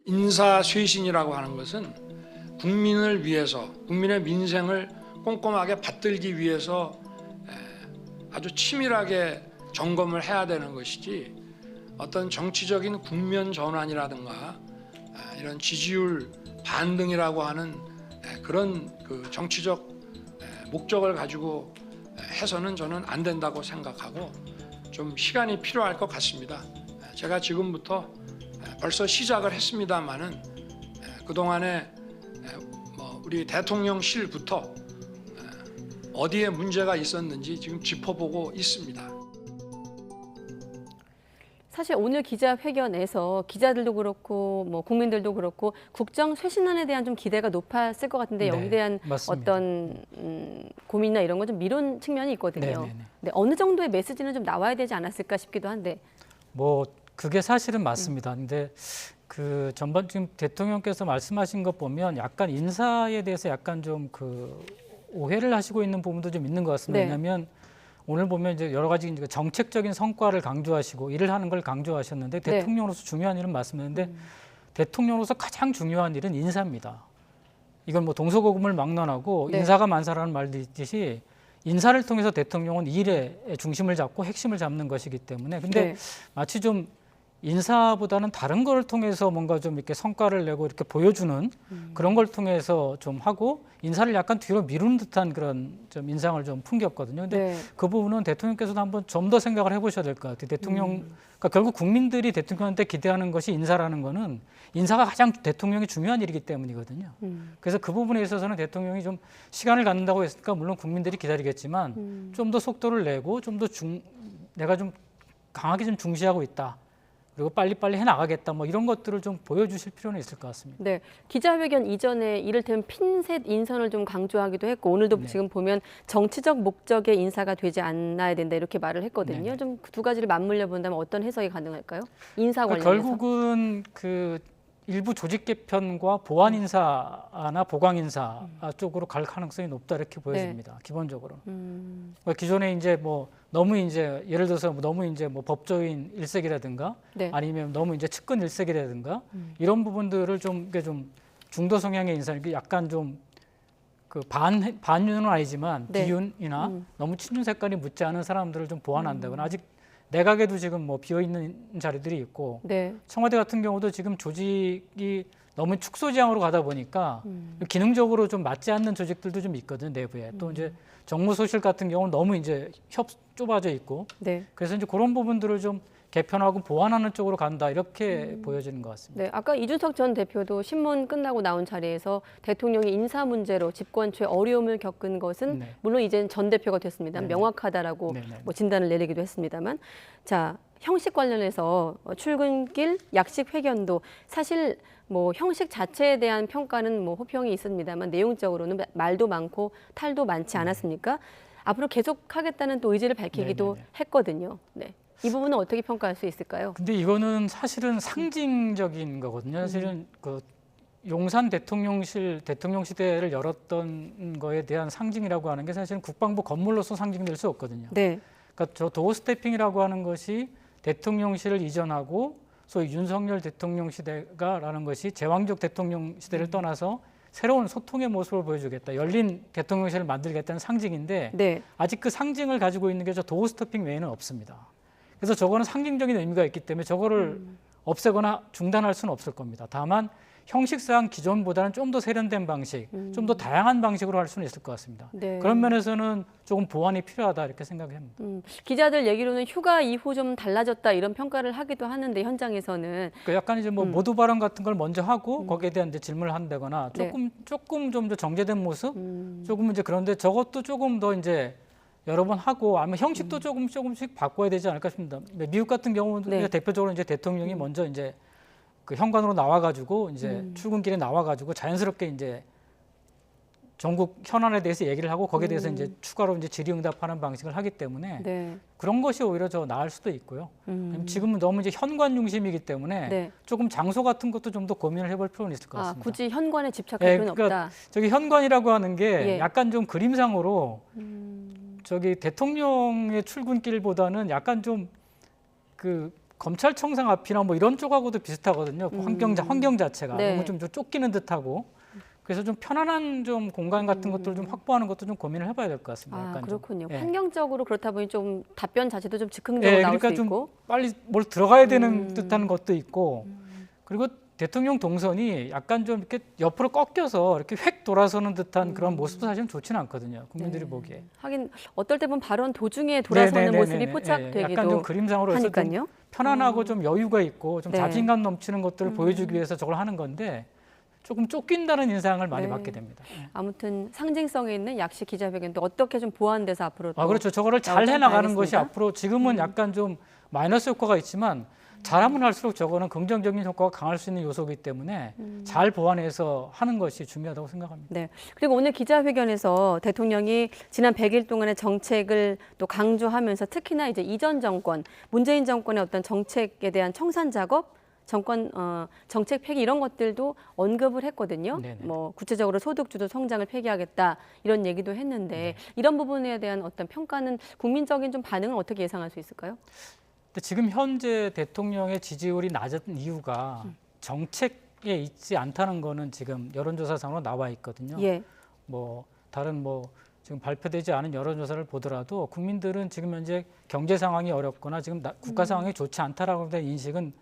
인사 쇄신이라고 하는 것은 국민을 위해서, 국민의 민생을 꼼꼼하게 받들기 위해서 아주 치밀하게 점검을 해야 되는 것이지, 어떤 정치적인 국면 전환이라든가 이런 지지율 반등이라고 하는 그런 그 정치적 목적을 가지고 해서는 저는 안 된다고 생각하고 좀 시간이 필요할 것 같습니다. 제가 지금부터 벌써 시작을 했습니다마는 그동안에 우리 대통령실부터 어디에 문제가 있었는지 지금 짚어보고 있습니다. 사실 오늘 기자회견에서 기자들도 그렇고 뭐 국민들도 그렇고 국정 쇄신안에 대한 좀 기대가 높았을 것 같은데 여기에 대한 어떤 고민이나 이런 건 좀 미룬 측면이 있거든요. 네, 어느 정도의 메시지는 좀 나와야 되지 않았을까 싶기도 한데. 뭐 그게 사실은 맞습니다. 근데 그 전반 지금 대통령께서 말씀하신 것 보면 약간 인사에 대해서 약간 좀 그 오해를 하시고 있는 부분도 좀 있는 것 같습니다. 왜냐하면 오늘 보면 이제 여러 가지 정책적인 성과를 강조하시고 일을 하는 걸 강조하셨는데 대통령으로서 중요한 일은 맞습니다. 대통령으로서 가장 중요한 일은 인사입니다. 이건 뭐 동서고금을 막론하고 인사가 만사라는 말도 있듯이 인사를 통해서 대통령은 일의 중심을 잡고 핵심을 잡는 것이기 때문에 근데 마치 좀 인사보다는 다른 걸 통해서 뭔가 좀 이렇게 성과를 내고 이렇게 보여주는 그런 걸 통해서 좀 하고 인사를 약간 뒤로 미루는 듯한 그런 좀 인상을 좀 풍겼거든요. 근데 그 부분은 대통령께서도 한번 좀 더 생각을 해보셔야 될 것 같아요. 그러니까 결국 국민들이 대통령한테 기대하는 것이 인사라는 거는 인사가 가장 대통령이 중요한 일이기 때문이거든요. 그래서 그 부분에 있어서는 대통령이 좀 시간을 갖는다고 했으니까 물론 국민들이 기다리겠지만 좀 더 속도를 내고 좀 더 내가 좀 강하게 좀 중시하고 있다. 그리고 빨리빨리 해나가겠다 뭐 이런 것들을 좀 보여주실 필요는 있을 것 같습니다. 네, 기자회견 이전에 이를테면 핀셋 인선을 좀 강조하기도 했고 오늘도 지금 보면 정치적 목적의 인사가 되지 않아야 된다 이렇게 말을 했거든요. 좀 두 가지를 맞물려 본다면 어떤 해석이 가능할까요? 인사 관련해서. 결국은 그 일부 조직 개편과 보안 인사나 보강 인사 쪽으로 갈 가능성이 높다 이렇게 보여집니다. 기본적으로. 기존에 이제 뭐 너무 이제 예를 들어서 너무 이제 뭐 법조인 일색이라든가 아니면 너무 이제 측근 일색이라든가 이런 부분들을 좀 이게 좀 중도 성향의 인사, 약간 좀 그 반윤은 아니지만 비윤이나 너무 친윤 색깔이 묻지 않은 사람들을 좀 보완한다거나 아직 내각에도 지금 뭐 비어 있는 자리들이 있고 네. 청와대 같은 경우도 지금 조직이 너무 축소지향으로 가다 보니까 기능적으로 좀 맞지 않는 조직들도 좀 있거든요, 내부에. 또 이제 정무소실 같은 경우는 너무 이제 좁아져 있고. 네. 그래서 이제 그런 부분들을 좀 개편하고 보완하는 쪽으로 간다 이렇게 보여지는 것 같습니다. 네, 아까 이준석 전 대표도 신문 끝나고 나온 자리에서 대통령이 인사 문제로 집권초에 어려움을 겪은 것은 네. 물론 이제는 전 대표가 됐습니다. 네네. 명확하다라고 네네. 뭐 진단을 내리기도 했습니다만, 자 형식 관련해서 출근길 약식 회견도 사실 뭐 형식 자체에 대한 평가는 뭐 호평이 있습니다만 내용적으로는 말도 많고 탈도 많지 않았습니까? 앞으로 계속하겠다는 또 의지를 밝히기도 네네네. 했거든요. 네. 이 부분은 어떻게 평가할 수 있을까요? 근데 이거는 사실은 상징적인 거거든요. 사실은 그 용산 대통령 시대를 열었던 거에 대한 상징이라고 하는 게 사실은 국방부 건물로서 상징될 수 없거든요. 네. 그러니까 저 도어 스태핑이라고 하는 것이 대통령실을 이전하고 소위 윤석열 대통령 시대가라는 것이 제왕적 대통령 시대를 떠나서 새로운 소통의 모습을 보여주겠다. 열린 대통령실을 만들겠다는 상징인데 네. 아직 그 상징을 가지고 있는 게 저 도어 스태핑 외에는 없습니다. 그래서 저거는 상징적인 의미가 있기 때문에 저거를 없애거나 중단할 수는 없을 겁니다. 다만 형식상 기존보다는 좀 더 세련된 방식, 좀 더 다양한 방식으로 할 수는 있을 것 같습니다. 네. 그런 면에서는 조금 보완이 필요하다 이렇게 생각합니다. 기자들 얘기로는 휴가 이후 좀 달라졌다 이런 평가를 하기도 하는데 현장에서는 그러니까 약간 이제 뭐 모두 발언 같은 걸 먼저 하고 거기에 대한 이제 질문을 한다거나 조금 좀 더 정제된 모습, 조금 이제 그런데 저것도 조금 더 이제 여러 번 하고 아마 형식도 조금씩 바꿔야 되지 않을까 싶습니다. 미국 같은 경우는 대표적으로 이제 대통령이 먼저 이제 그 현관으로 나와가지고 이제 출근길에 나와가지고 자연스럽게 이제 전국 현안에 대해서 얘기를 하고 거기에 대해서 이제 추가로 이제 질의응답하는 방식을 하기 때문에 네. 그런 것이 오히려 더 나을 수도 있고요. 지금은 너무 이제 현관 중심이기 때문에 네. 조금 장소 같은 것도 좀 더 고민을 해볼 필요는 있을 것 같습니다. 굳이 현관에 집착할 필요는 그러니까 없다. 저기 현관이라고 하는 게 약간 좀 그림상으로 저기 대통령의 출근길보다는 약간 좀 그 검찰청상 앞이나 뭐 이런 쪽하고도 비슷하거든요. 환경 자체가 네. 너무 좀 쫓기는 듯하고 그래서 좀 편안한 좀 공간 같은 것들을 좀 확보하는 것도 좀 고민을 해봐야 될 것 같습니다. 약간 그렇군요. 좀. 환경적으로 그렇다 보니 좀 답변 자체도 좀 즉흥적으로 나올 그러니까 수 좀 있고. 빨리 뭘 들어가야 되는 듯한 것도 있고 그리고 대통령 동선이 약간 좀 이렇게 옆으로 꺾여서 이렇게 획 돌아서는 듯한 그런 모습도 사실은 좋지는 않거든요. 국민들이 보기에. 하긴 어떨 때 보면 발언 도중에 돌아서는 모습이 포착되기도 약간 좀 그림상으로 해서 좀 하니까요. 편안하고 좀 여유가 있고 좀 네. 자신감 넘치는 것들을 보여주기 위해서 저걸 하는 건데 조금 쫓긴다는 인상을 많이 받게 됩니다. 아무튼 상징성에 있는 약식 기자회견도 어떻게 좀 보완돼서 앞으로 그렇죠. 저거를 잘 해나가는 것이 앞으로 지금은 약간 좀 마이너스 효과가 있지만 잘하면 할수록 저거는 긍정적인 효과가 강할 수 있는 요소이기 때문에 잘 보완해서 하는 것이 중요하다고 생각합니다. 네. 그리고 오늘 기자회견에서 대통령이 지난 100일 동안의 정책을 또 강조하면서 특히나 이제 이전 정권, 문재인 정권의 어떤 정책에 대한 청산 작업, 정책 폐기 이런 것들도 언급을 했거든요. 뭐 구체적으로 소득주도 성장을 폐기하겠다 이런 얘기도 했는데 이런 부분에 대한 어떤 평가는 국민적인 좀 반응은 어떻게 예상할 수 있을까요? 근데 지금 현재 대통령의 지지율이 낮은 이유가 정책에 있지 않다는 거는 지금 여론조사상으로 나와 있거든요. 뭐 다른 뭐 지금 발표되지 않은 여론조사를 보더라도 국민들은 지금 현재 경제 상황이 어렵거나 지금 국가 상황이 좋지 않다라고 하는 인식은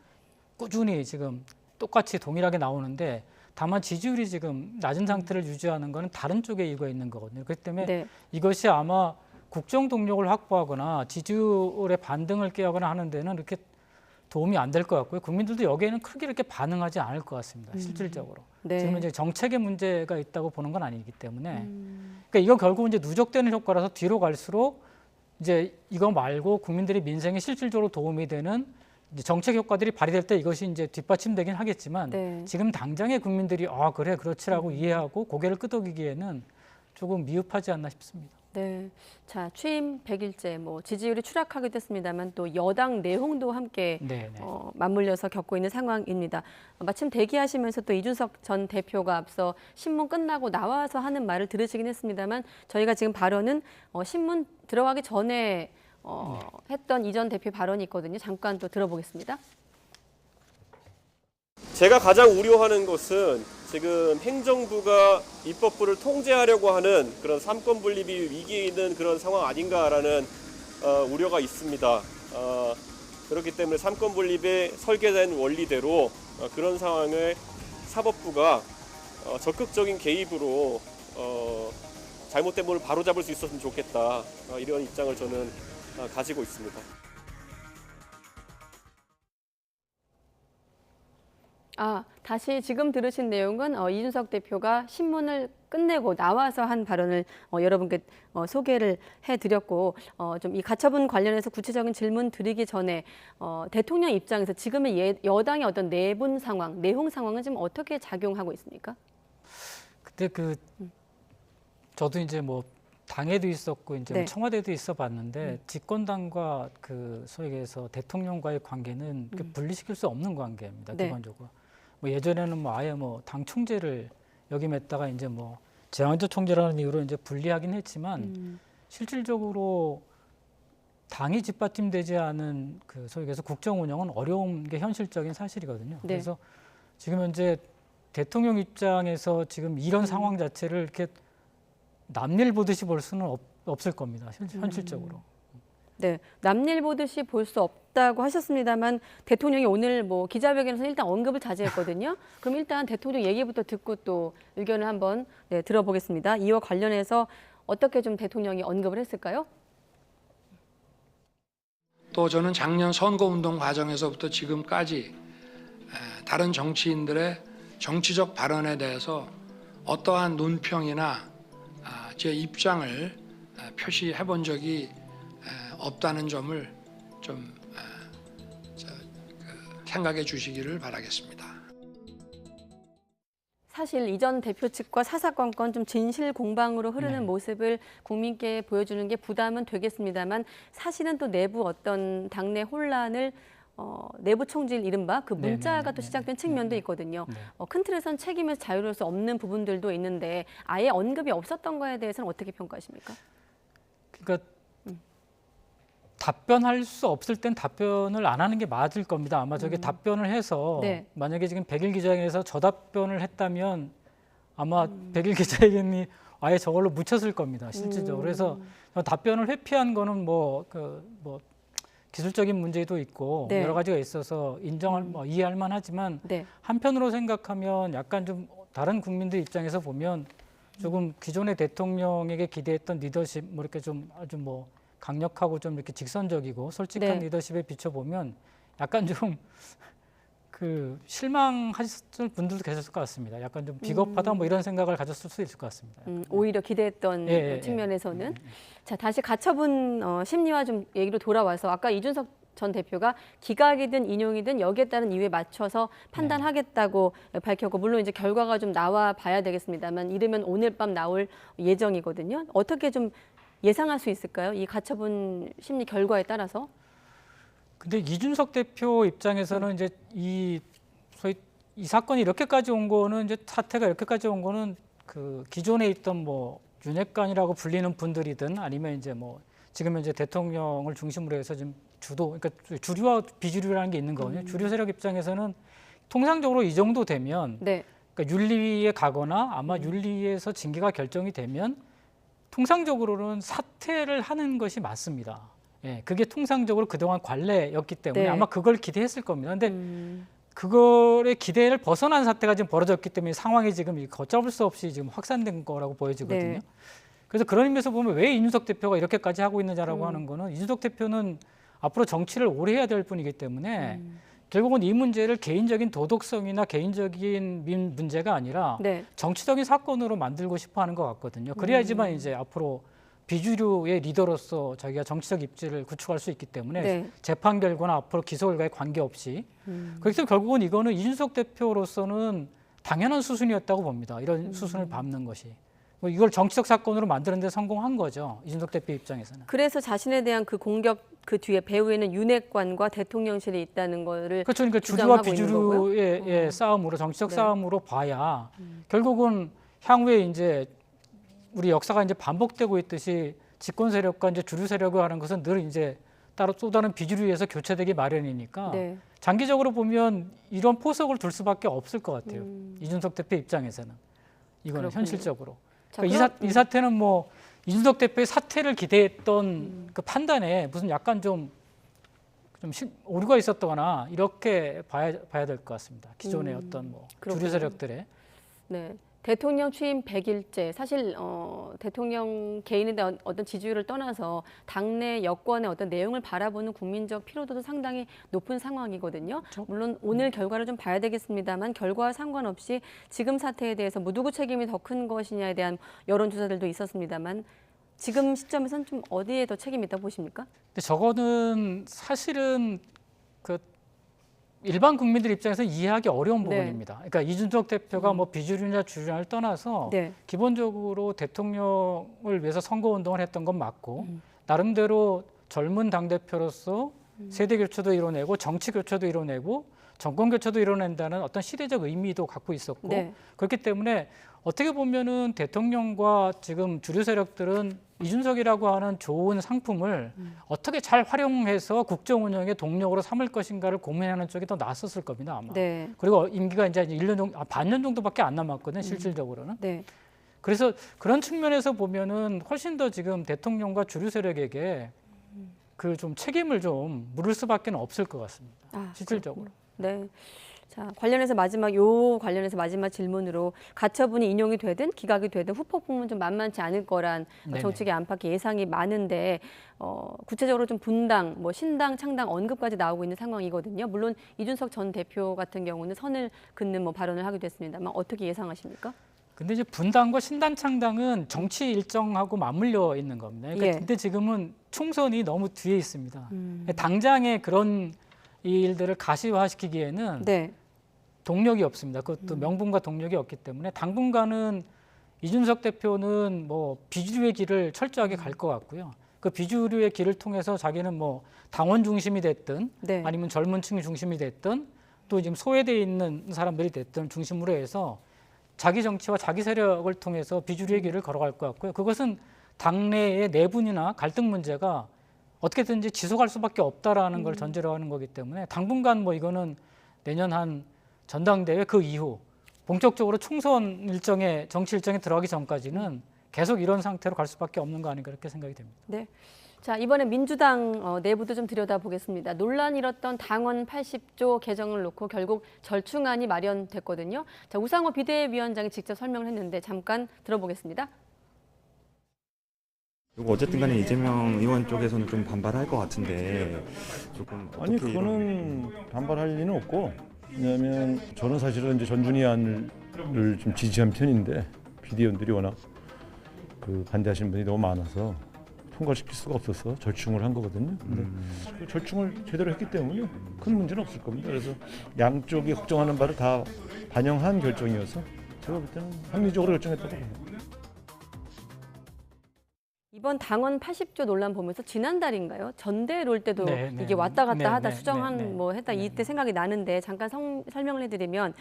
꾸준히 지금 똑같이 동일하게 나오는데 다만 지지율이 지금 낮은 상태를 유지하는 것은 다른 쪽에 이유가 있는 거거든요. 그렇기 때문에 이것이 아마 국정 동력을 확보하거나 지지율의 반등을 깨하거나 하는 데는 이렇게 도움이 안 될 것 같고요. 국민들도 여기에는 크게 이렇게 반응하지 않을 것 같습니다. 실질적으로. 지금 이제 정책의 문제가 있다고 보는 건 아니기 때문에. 그러니까 이거 결국 이제 누적되는 효과라서 뒤로 갈수록 이제 이거 말고 국민들의 민생에 실질적으로 도움이 되는 이제 정책 효과들이 발휘될 때 이것이 이제 뒷받침되긴 하겠지만 지금 당장의 국민들이 그래 그렇지라고 이해하고 고개를 끄덕이기에는 조금 미흡하지 않나 싶습니다. 네, 자 취임 100일째 뭐 지지율이 추락하기도 했습니다만 또 여당 내홍도 함께 맞물려서 겪고 있는 상황입니다. 마침 대기하시면서 또 이준석 전 대표가 앞서 신문 끝나고 나와서 하는 말을 들으시긴 했습니다만 저희가 지금 발언은 신문 들어가기 전에 했던 이 전 대표 발언이 있거든요. 잠깐 또 들어보겠습니다. 제가 가장 우려하는 것은 지금 행정부가 입법부를 통제하려고 하는 그런 삼권 분립이 위기에 있는 그런 상황 아닌가라는 우려가 있습니다. 그렇기 때문에 삼권 분립의 설계된 원리대로 그런 상황을 사법부가 적극적인 개입으로 잘못된 부분을 바로잡을 수 있었으면 좋겠다. 이런 입장을 저는 가지고 있습니다. 다시 지금 들으신 내용은 이준석 대표가 신문을 끝내고 나와서 한 발언을 여러분께 소개를 해드렸고 좀 이 가처분 관련해서 구체적인 질문 드리기 전에 대통령 입장에서 지금의 여당의 어떤 내분 상황, 내홍 상황은 지금 어떻게 작용하고 있습니까? 그때 저도 이제 뭐 당에도 있었고 이제 네. 청와대도 있어봤는데 집권당과 그 소위 얘기해서 대통령과의 관계는 분리시킬 수 없는 관계입니다. 네. 기본적으로. 뭐 예전에는 뭐 아예 뭐 당 총재를 역임했다가 이제 뭐 제왕적 총재라는 이유로 이제 분리하긴 했지만 실질적으로 당이 뒷받침되지 않은 그 소위 얘기해서 국정 운영은 어려운 게 현실적인 사실이거든요. 네. 그래서 지금 현재 대통령 입장에서 지금 이런 상황 자체를 이렇게 남일 보듯이 볼 수는 없을 겁니다. 현실적으로. 네, 남일 보듯이 볼 수 없다고 하셨습니다만 대통령이 오늘 뭐 기자회견에서 일단 언급을 자제했거든요. 그럼 일단 대통령 얘기부터 듣고 또 의견을 한번 들어보겠습니다. 이와 관련해서 어떻게 좀 대통령이 언급을 했을까요? 또 저는 작년 선거운동 과정에서부터 지금까지 다른 정치인들의 정치적 발언에 대해서 어떠한 논평이나 제 입장을 표시해 본 적이 없다는 점을 좀 생각해 주시기를 바라겠습니다. 사실 이전 대표 측과 사사건건 좀 진실 공방으로 흐르는 모습을 국민께 보여주는 게 부담은 되겠습니다만 사실은 또 내부 어떤 당내 혼란을 내부 총질 이른바 그 문자가 또 시작된 측면도 있거든요. 큰 틀에선 책임에서 자유로울 수 없는 부분들도 있는데 아예 언급이 없었던 거에 대해서는 어떻게 평가하십니까? 그러니까 답변할 수 없을 땐 답변을 안 하는 게 맞을 겁니다. 아마 저게 답변을 해서 만약에 지금 100일 기자회견에서 저답변을 했다면 아마 100일 기자회견이 아예 저걸로 묻혔을 겁니다. 실질적으로. 그래서 답변을 회피한 거는 뭐 기술적인 문제도 있고 여러 가지가 있어서 이해할 만하지만 한편으로 생각하면 약간 좀 다른 국민들 입장에서 보면 조금 기존의 대통령에게 기대했던 리더십 뭐 이렇게 좀 아주 뭐 강력하고 좀 이렇게 직선적이고 솔직한 리더십에 비춰보면 약간 좀 그 실망하셨을 분들도 계셨을 것 같습니다. 약간 좀 비겁하다 뭐 이런 생각을 가졌을 수 있을 것 같습니다. 오히려 기대했던 측면에서는. 자, 다시 가처분 심리와 좀 얘기로 돌아와서 아까 이준석 전 대표가 기각이든 인용이든 여기에 따른 이유에 맞춰서 판단하겠다고 밝혔고 물론 이제 결과가 좀 나와 봐야 되겠습니다만 이르면 오늘 밤 나올 예정이거든요. 어떻게 좀 예상할 수 있을까요? 이 가처분 심리 결과에 따라서? 근데 이준석 대표 입장에서는 이제 이 사건이 이렇게까지 온 거는 이제 사태가 이렇게까지 온 거는 그 기존에 있던 뭐 윤핵관이라고 불리는 분들이든 아니면 이제 뭐 지금 현재 대통령을 중심으로 해서 지금 그러니까 주류와 비주류라는 게 있는 거거든요. 주류 세력 입장에서는 통상적으로 이 정도 되면 그러니까 윤리위에 가거나 아마 윤리위에서 징계가 결정이 되면 통상적으로는 사퇴를 하는 것이 맞습니다. 예, 그게 통상적으로 그동안 관례였기 때문에 아마 그걸 기대했을 겁니다. 근데 그거의 기대를 벗어난 사태가 지금 벌어졌기 때문에 상황이 지금 걷잡을 수 없이 지금 확산된 거라고 보여지거든요. 그래서 그런 의미에서 보면 왜 이준석 대표가 이렇게까지 하고 있느냐라고 하는 거는 이준석 대표는 앞으로 정치를 오래 해야 될 분이기 때문에 결국은 이 문제를 개인적인 도덕성이나 개인적인 문제가 아니라 정치적인 사건으로 만들고 싶어 하는 것 같거든요. 그래야지만 이제 앞으로 비주류의 리더로서 자기가 정치적 입지를 구축할 수 있기 때문에 재판 결과나 앞으로 기소 결과에 관계없이 그렇기 때문에 결국은 이거는 이준석 대표로서는 당연한 수순이었다고 봅니다. 이런 수순을 밟는 것이. 이걸 정치적 사건으로 만드는 데 성공한 거죠. 이준석 대표 입장에서는. 그래서 자신에 대한 그 공격 그 뒤에 배후에는 윤핵관과 대통령실이 있다는 거를 그렇죠. 그러니까 주류와 비주류의 싸움으로 정치적 싸움으로 봐야 결국은 향후에 이제 우리 역사가 이제 반복되고 있듯이 집권 세력과 이제 주류 세력이 하는 것은 늘 이제 따로 또 다른 비주류에서 교체되기 마련이니까 장기적으로 보면 이런 포석을 둘 수밖에 없을 것 같아요. 이준석 대표 입장에서는 이거는 그렇군요. 현실적으로. 그러니까 이 사태는 뭐 이준석 대표의 사퇴를 기대했던 그 판단에 무슨 약간 좀 좀 오류가 있었거나 이렇게 봐야 될 것 같습니다. 기존의 어떤 뭐 주류 세력들의. 네. 대통령 취임 100일째 사실 대통령 개인에 대한 어떤 지지율을 떠나서 당내 여권의 어떤 내용을 바라보는 국민적 피로도도 상당히 높은 상황이거든요. 물론 오늘 결과를 좀 봐야 되겠습니다만 결과와 상관없이 지금 사태에 대해서 뭐 누구 책임이 더 큰 것이냐에 대한 여론조사들도 있었습니다만 지금 시점에서는 좀 어디에 더 책임이 있다고 보십니까? 근데 저거는 사실은 그 일반 국민들 입장에서 이해하기 어려운 부분입니다. 그러니까 이준석 대표가 뭐 비주류냐 주류냐를 떠나서 기본적으로 대통령을 위해서 선거운동을 했던 건 맞고 나름대로 젊은 당대표로서 세대교체도 이뤄내고 정치교체도 이뤄내고 정권교체도 이뤄낸다는 어떤 시대적 의미도 갖고 있었고 그렇기 때문에 어떻게 보면은 대통령과 지금 주류 세력들은 이준석이라고 하는 좋은 상품을 어떻게 잘 활용해서 국정 운영의 동력으로 삼을 것인가를 고민하는 쪽이 더 낫었을 겁니다, 아마. 그리고 임기가 이제 1년 정도, 반년 정도밖에 안 남았거든요, 실질적으로는. 그래서 그런 측면에서 보면은 훨씬 더 지금 대통령과 주류 세력에게 그 좀 책임을 좀 물을 수밖에 없을 것 같습니다, 실질적으로. 네. 자, 관련해서 마지막 질문으로 가처분이 인용이 되든 기각이 되든 후폭풍은 좀 만만치 않을 거란 정치계 안팎의 예상이 많은데 구체적으로 좀 분당, 뭐 신당, 창당 언급까지 나오고 있는 상황이거든요. 물론 이준석 전 대표 같은 경우는 선을 긋는 뭐 발언을 하기도 했습니다만 어떻게 예상하십니까? 근데 이제 분당과 신당, 창당은 정치 일정하고 맞물려 있는 겁니다. 그러니까 근데 지금은 총선이 너무 뒤에 있습니다. 당장에 그런 일들을 가시화시키기에는 동력이 없습니다. 그것도 명분과 동력이 없기 때문에 당분간은 이준석 대표는 뭐 비주류의 길을 철저하게 갈 것 같고요. 그 비주류의 길을 통해서 자기는 뭐 당원 중심이 됐든 아니면 젊은 층이 중심이 됐든 또 지금 소외되어 있는 사람들이 됐든 중심으로 해서 자기 정치와 자기 세력을 통해서 비주류의 길을 걸어갈 것 같고요. 그것은 당내의 내분이나 갈등 문제가 어떻게든지 지속할 수밖에 없다라는 걸 전제로 하는 거기 때문에 당분간 뭐 이거는 내년 한 전당대회 그 이후 본격적으로 총선 일정에 정치 일정에 들어가기 전까지는 계속 이런 상태로 갈 수밖에 없는 거 아닌가 그렇게 생각이 됩니다. 네. 자, 이번에 민주당 내부도 좀 들여다보겠습니다. 논란이 일었던 당원 80조 개정을 놓고 결국 절충안이 마련됐거든요. 자, 우상호 비대위원장이 직접 설명을 했는데 잠깐 들어보겠습니다. 어쨌든 간에 이재명 의원 쪽에서는 좀 반발할 것 같은데 조금 아니 그거는 반발할 리는 없고 왜냐하면 저는 사실은 이제 전준희 안을 좀 지지한 편인데 비대위원들이 워낙 그 반대하시는 분이 너무 많아서 통과시킬 수가 없어서 절충을 한 거거든요. 근데 그 절충을 제대로 했기 때문에 큰 문제는 없을 겁니다. 그래서 양쪽이 걱정하는 바를 다 반영한 결정이어서 제가 볼 때는 합리적으로 결정했다고 봅니다. 이번 당원 80조 논란 보면서 지난달인가요? 전대로 올 때도 이게 왔다 갔다 하다 수정한 뭐 했다 이때 생각이 나는데 잠깐 설명을 해드리면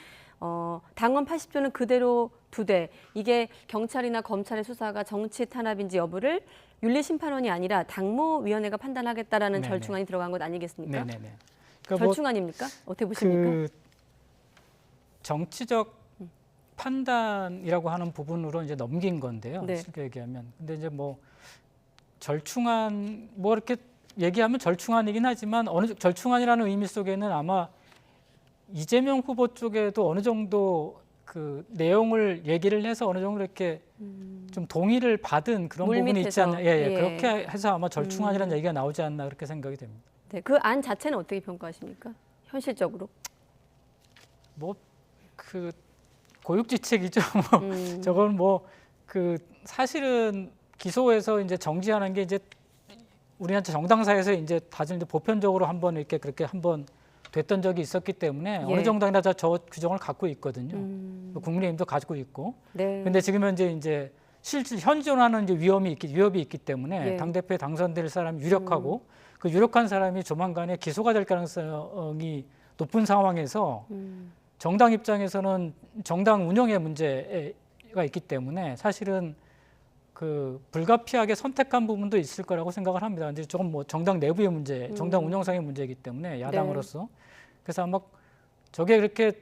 당원 80조는 그대로 두되 이게 경찰이나 검찰의 수사가 정치 탄압인지 여부를 윤리심판원이 아니라 당무위원회가 판단하겠다라는 절충안이 들어간 것 아니겠습니까? 그러니까 절충안입니까? 어떻게 보십니까? 그 정치적 판단이라고 하는 부분으로 이제 넘긴 건데요. 쉽게 얘기하면. 근데 이제 뭐 절충안 뭐 이렇게 얘기하면 절충안이긴 하지만 어느 절충안이라는 의미 속에는 아마 이재명 후보 쪽에도 어느 정도 그 내용을 얘기를 해서 어느 정도 이렇게 좀 동의를 받은 그런 부분이 있지 않나. 그렇게 해서 아마 절충안이라는 얘기가 나오지 않나 그렇게 생각이 됩니다. 네, 그 안 자체는 어떻게 평가하십니까? 현실적으로? 뭐 그 고육지책이죠. 저건 뭐 그 사실은 기소해서 이제 정지하는 게 이제 우리한테 정당사에서 이제 다들 이제 보편적으로 한번 이렇게 그렇게 한번 됐던 적이 있었기 때문에 어느 정당이나 다 저 규정을 갖고 있거든요. 국민의힘도 가지고 있고. 근데 지금 현재 이제 실질 현존하는 이제 위협이 있기 때문에 당 대표에 당선될 사람이 유력하고 그 유력한 사람이 조만간에 기소가 될 가능성이 높은 상황에서 정당 입장에서는 정당 운영의 문제가 있기 때문에 사실은 그 불가피하게 선택한 부분도 있을 거라고 생각을 합니다. 근데 조금 뭐 정당 내부의 문제, 정당 운영상의 문제이기 때문에 야당으로서 그래서 아마 저게 그렇게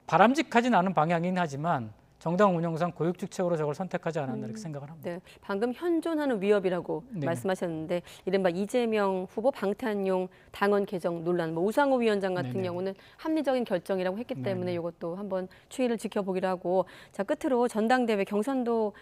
바람직하진 않은 방향이긴 하지만 정당 운영상 고육직책으로 저걸 선택하지 않았나 이렇게 생각을 합니다. 네, 방금 현존하는 위협이라고 네. 말씀하셨는데 이른바 이재명 후보 방탄용 당원 개정 논란, 뭐 우상호 위원장 같은 네네. 경우는 합리적인 결정이라고 했기 때문에 네네. 이것도 한번 추이를 지켜보기로 하고 자 끝으로 전당대회 경선도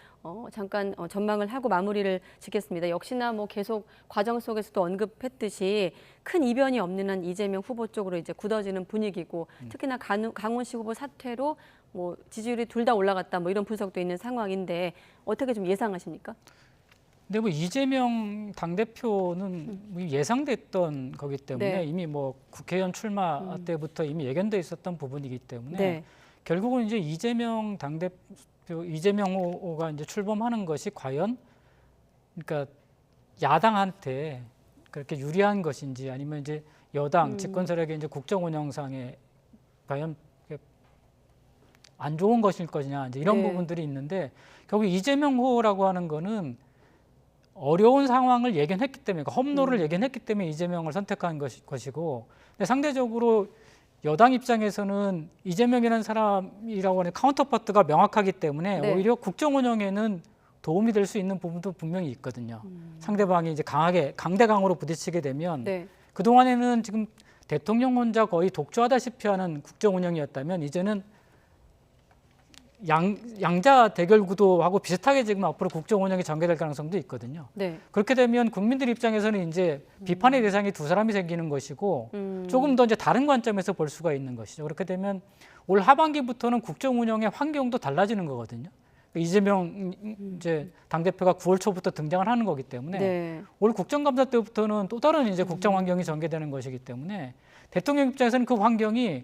잠깐 전망을 하고 마무리를 짓겠습니다. 역시나 뭐 계속 과정 속에서도 언급했듯이 큰 이변이 없는 한 이재명 후보 쪽으로 이제 굳어지는 분위기고 특히나 강원시 후보 사퇴로 뭐 지지율이 둘 다 올라갔다 뭐 이런 분석도 있는 상황인데 어떻게 좀 예상하십니까? 근데 뭐 이재명 당대표는 예상됐던 거기 때문에 네. 이미 뭐 국회의원 출마 때부터 이미 예견돼 있었던 부분이기 때문에 네. 결국은 이제 이재명 당대표 이재명 후보가 이제 출범하는 것이 과연 그러니까 야당한테 그렇게 유리한 것인지 아니면 이제 여당 집권 세력의 이제 국정 운영상에 과연 안 좋은 것일 것이냐 이제 이런 네. 부분들이 있는데 결국 이재명 후보라고 하는 거는 어려운 상황을 예견했기 때문에 그러니까 험로를 예견했기 때문에 이재명을 선택한 것이고 근데 상대적으로 여당 입장에서는 이재명이라는 사람이라고 하는 카운터파트가 명확하기 때문에 네. 오히려 국정 운영에는 도움이 될 수 있는 부분도 분명히 있거든요. 상대방이 이제 강대강으로 부딪히게 되면 네. 그동안에는 지금 대통령 혼자 거의 독주하다시피 하는 국정 운영이었다면 이제는 양자 대결 구도하고 비슷하게 지금 앞으로 국정 운영이 전개될 가능성도 있거든요. 네. 그렇게 되면 국민들 입장에서는 이제 비판의 대상이 두 사람이 생기는 것이고 조금 더 이제 다른 관점에서 볼 수가 있는 것이죠. 그렇게 되면 올 하반기부터는 국정 운영의 환경도 달라지는 거거든요. 이재명 이제 당대표가 9월 초부터 등장을 하는 거기 때문에 네. 올 국정감사 때부터는 또 다른 이제 국정 환경이 전개되는 것이기 때문에 대통령 입장에서는 그 환경이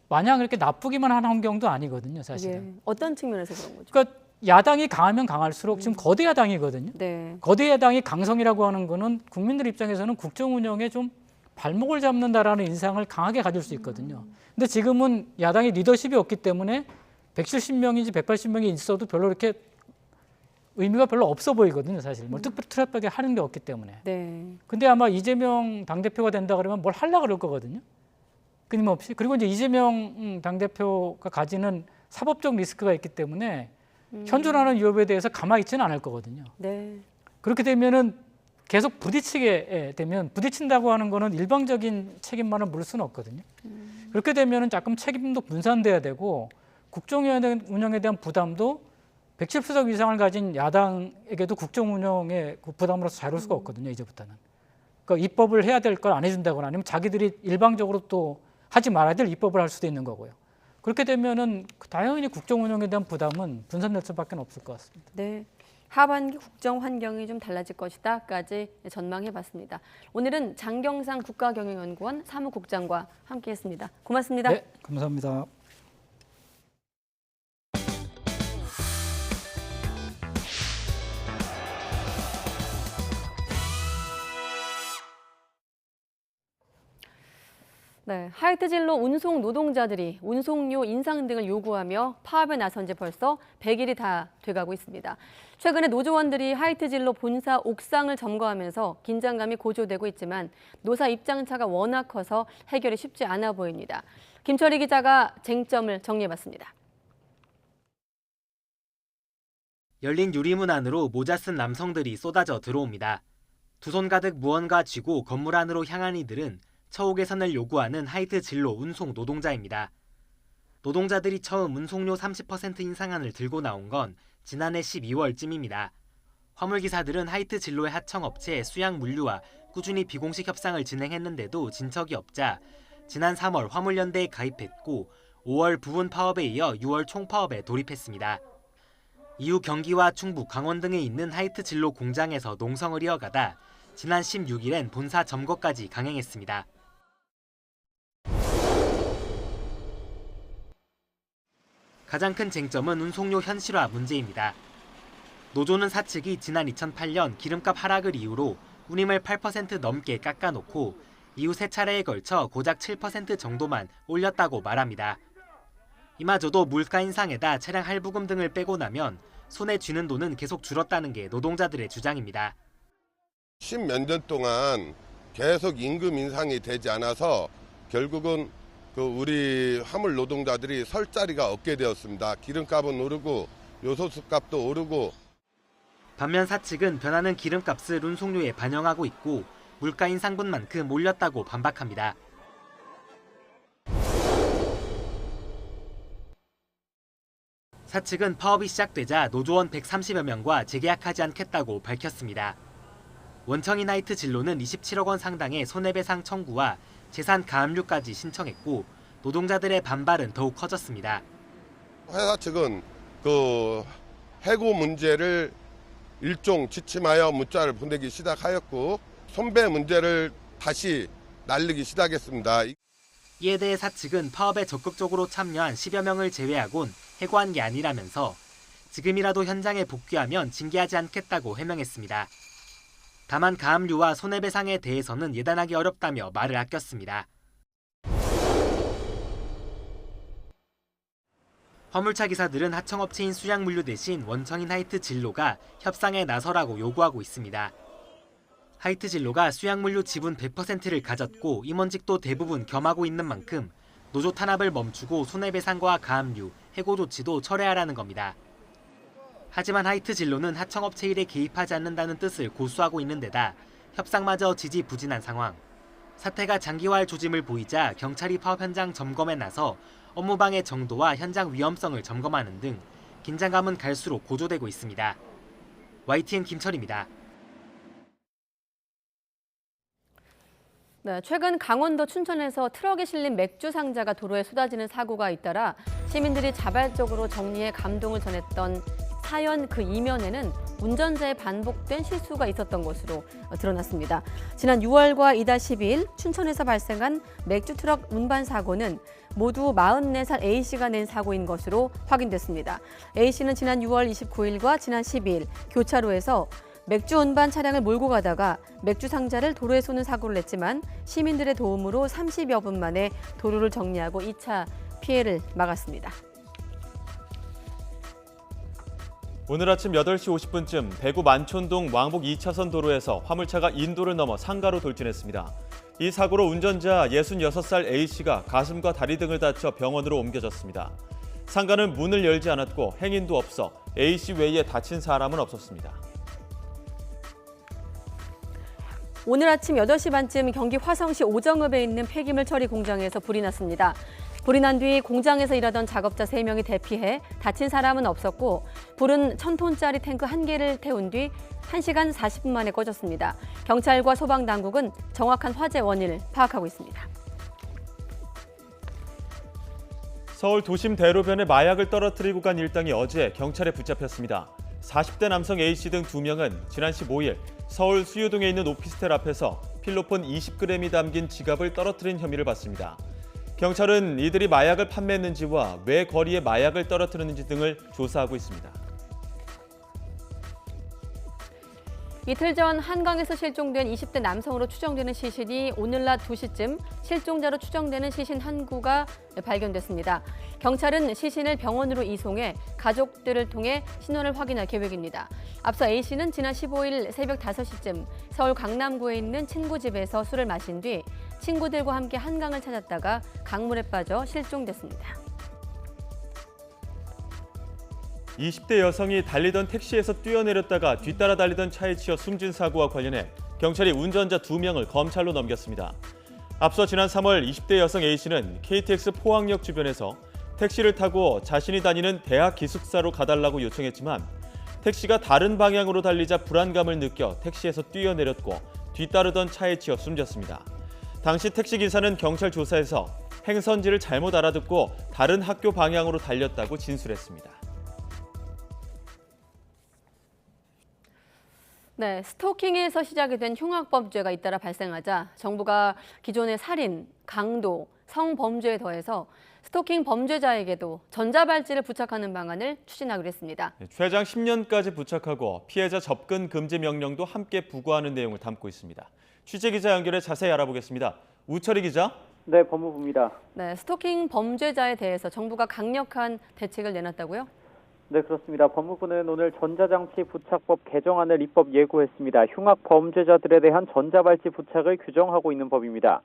마냥 그렇게 나쁘기만 한 환경도 아니거든요, 사실은. 예. 어떤 측면에서 그런 거죠? 그러니까 야당이 강하면 강할수록 지금 거대 야당이거든요. 네. 거대 야당이 강성이라고 하는 거는 국민들 입장에서는 국정 운영에 좀 발목을 잡는다라는 인상을 강하게 가질 수 있거든요. 근데 지금은 야당이 리더십이 없기 때문에 170명인지 180명이 있어도 별로 이렇게 의미가 별로 없어 보이거든요, 사실. 뭐 특별하게 하는 게 없기 때문에. 네. 근데 아마 이재명 당대표가 된다 그러면 뭘 하려고 그럴 거거든요. 끊임없이. 그리고 이제 이재명 당대표가 가지는 사법적 리스크가 있기 때문에 현존하는 위협에 대해서 가만히 있지는 않을 거거든요. 네. 그렇게 되면은 계속 부딪히게 되면 부딪힌다고 하는 거는 일방적인 책임만을 물을 수는 없거든요. 그렇게 되면은 조금 책임도 분산돼야 되고 국정 운영에 대한 부담도 110석 이상을 가진 야당에게도 국정 운영의 그 부담으로서 자유로울 수가 없거든요, 이제부터는. 그러니까 입법을 해야 될 걸 안 해준다거나 아니면 자기들이 일방적으로 또 하지 말아야 될 입법을 할 수도 있는 거고요. 그렇게 되면은 당연히 국정 운영에 대한 부담은 분산될 수밖에 없을 것 같습니다. 네. 하반기 국정 환경이 좀 달라질 것이다까지 전망해봤습니다. 오늘은 장경상 국가경영연구원 사무국장과 함께했습니다. 고맙습니다. 네, 감사합니다. 네, 하이트 진로 운송 노동자들이 운송료 인상 등을 요구하며 파업에 나선 지 벌써 100일이 다 돼가고 있습니다. 최근에 노조원들이 하이트 진로 본사 옥상을 점거하면서 긴장감이 고조되고 있지만 노사 입장차가 워낙 커서 해결이 쉽지 않아 보입니다. 김철희 기자가 쟁점을 정리해봤습니다. 열린 유리문 안으로 모자 쓴 남성들이 쏟아져 들어옵니다. 두 손 가득 무언가 쥐고 건물 안으로 향한 이들은 처우 개선을 요구하는 하이트 진로 운송 노동자입니다. 노동자들이 처음 운송료 30% 인상안을 들고 나온 건 지난해 12월쯤입니다. 화물기사들은 하이트 진로의 하청업체 수양물류와 꾸준히 비공식 협상을 진행했는데도 진척이 없자 지난 3월 화물연대에 가입했고 5월 부분 파업에 이어 6월 총파업에 돌입했습니다. 이후 경기와 충북, 강원 등에 있는 하이트 진로 공장에서 농성을 이어가다 지난 16일엔 본사 점거까지 강행했습니다. 가장 큰 쟁점은 운송료 현실화 문제입니다. 노조는 사측이 지난 2008년 기름값 하락을 이유로 운임을 8% 넘게 깎아놓고 이후 세 차례에 걸쳐 고작 7% 정도만 올렸다고 말합니다. 이마저도 물가 인상에다 차량 할부금 등을 빼고 나면 손에 쥐는 돈은 계속 줄었다는 게 노동자들의 주장입니다. 10몇 년 동안 계속 임금 인상이 되지 않아서 결국은 우리 화물 노동자들이 설 자리가 없게 되었습니다. 기름값은 오르고 요소수값도 오르고. 반면 사측은 변하는 기름값을 운송료에 반영하고 있고 물가 인상분만큼 올렸다고 반박합니다. 사측은 파업이 시작되자 노조원 130여 명과 재계약하지 않겠다고 밝혔습니다. 원청인 하이트 진로는 27억 원 상당의 손해배상 청구와 재산 가압류까지 신청했고 노동자들의 반발은 더욱 커졌습니다. 회사 측은 해고 문제를 일종 지침하여 문자를 보내기 시작하였고 손배 문제를 다시 날리기 시작했습니다. 이에 대해 사측은 파업에 적극적으로 참여한 10여 명을 제외하곤 해고한 게 아니라면서 지금이라도 현장에 복귀하면 징계하지 않겠다고 해명했습니다. 다만 가압류와 손해배상에 대해서는 예단하기 어렵다며 말을 아꼈습니다. 화물차 기사들은 하청업체인 수량물류 대신 원청인 하이트 진로가 협상에 나서라고 요구하고 있습니다. 하이트 진로가 수량물류 지분 100%를 가졌고 임원직도 대부분 겸하고 있는 만큼 노조 탄압을 멈추고 손해배상과 가압류, 해고 조치도 철회하라는 겁니다. 하지만 하이트 진로는 하청업체 일에 개입하지 않는다는 뜻을 고수하고 있는 데다 협상마저 지지부진한 상황. 사태가 장기화할 조짐을 보이자 경찰이 파업 현장 점검에 나서 업무방해 정도와 현장 위험성을 점검하는 등 긴장감은 갈수록 고조되고 있습니다. YTN 김철입니다. 네, 최근 강원도 춘천에서 트럭에 실린 맥주 상자가 도로에 쏟아지는 사고가 잇따라 시민들이 자발적으로 정리해 감동을 전했던 사연 그 이면에는 운전자의 반복된 실수가 있었던 것으로 드러났습니다. 지난 6월과 이달 12일 춘천에서 발생한 맥주 트럭 운반 사고는 모두 44살 A씨가 낸 사고인 것으로 확인됐습니다. A씨는 지난 6월 29일과 지난 12일 교차로에서 맥주 운반 차량을 몰고 가다가 맥주 상자를 도로에 쏘는 사고를 냈지만 시민들의 도움으로 30여 분 만에 도로를 정리하고 2차 피해를 막았습니다. 오늘 아침 8시 50분쯤 대구 만촌동 왕복 2차선 도로에서 화물차가 인도를 넘어 상가로 돌진했습니다. 이 사고로 운전자 66살 A씨가 가슴과 다리 등을 다쳐 병원으로 옮겨졌습니다. 상가는 문을 열지 않았고 행인도 없어 A씨 외에 다친 사람은 없었습니다. 오늘 아침 8시 반쯤 경기 화성시 오정읍에 있는 폐기물 처리 공장에서 불이 났습니다. 불이 난 뒤 공장에서 일하던 작업자 3명이 대피해 다친 사람은 없었고 불은 1000톤짜리 탱크 1개를 태운 뒤 1시간 40분 만에 꺼졌습니다. 경찰과 소방당국은 정확한 화재 원인을 파악하고 있습니다. 서울 도심 대로변에 마약을 떨어뜨리고 간 일당이 어제 경찰에 붙잡혔습니다. 40대 남성 A씨 등 2명은 지난 15일 서울 수유동에 있는 오피스텔 앞에서 필로폰 20g이 담긴 지갑을 떨어뜨린 혐의를 받습니다. 경찰은 이들이 마약을 판매했는지와 왜 거리에 마약을 떨어뜨렸는지 등을 조사하고 있습니다. 이틀 전 한강에서 실종된 20대 남성으로 추정되는 시신이 오늘 낮 2시쯤 실종자로 추정되는 시신 한 구가 발견됐습니다. 경찰은 시신을 병원으로 이송해 가족들을 통해 신원을 확인할 계획입니다. 앞서 A씨는 지난 15일 새벽 5시쯤 서울 강남구에 있는 친구 집에서 술을 마신 뒤 친구들과 함께 한강을 찾았다가 강물에 빠져 실종됐습니다. 20대 여성이 달리던 택시에서 뛰어내렸다가 뒤따라 달리던 차에 치여 숨진 사고와 관련해 경찰이 운전자 2명을 검찰로 넘겼습니다. 앞서 지난 3월 20대 여성 A씨는 KTX 포항역 주변에서 택시를 타고 자신이 다니는 대학 기숙사로 가달라고 요청했지만 택시가 다른 방향으로 달리자 불안감을 느껴 택시에서 뛰어내렸고 뒤따르던 차에 치여 숨졌습니다. 당시 택시기사는 경찰 조사에서 행선지를 잘못 알아듣고 다른 학교 방향으로 달렸다고 진술했습니다. 네, 스토킹에서 시작이 된 흉악범죄가 잇따라 발생하자 정부가 기존의 살인, 강도, 성범죄에 더해서 스토킹 범죄자에게도 전자발찌를 부착하는 방안을 추진하기로 했습니다. 최장 10년까지 부착하고 피해자 접근 금지 명령도 함께 부과하는 내용을 담고 있습니다. 취재기자 연결해 자세히 알아보겠습니다. 우철희 기자. 네, 법무부입니다. 네, 스토킹 범죄자에 대해서 정부가 강력한 대책을 내놨다고요? 네, 그렇습니다. 법무부는 오늘 전자장치 부착법 개정안을 입법 예고했습니다. 흉악 범죄자들에 대한 전자발찌 부착을 규정하고 있는 법입니다.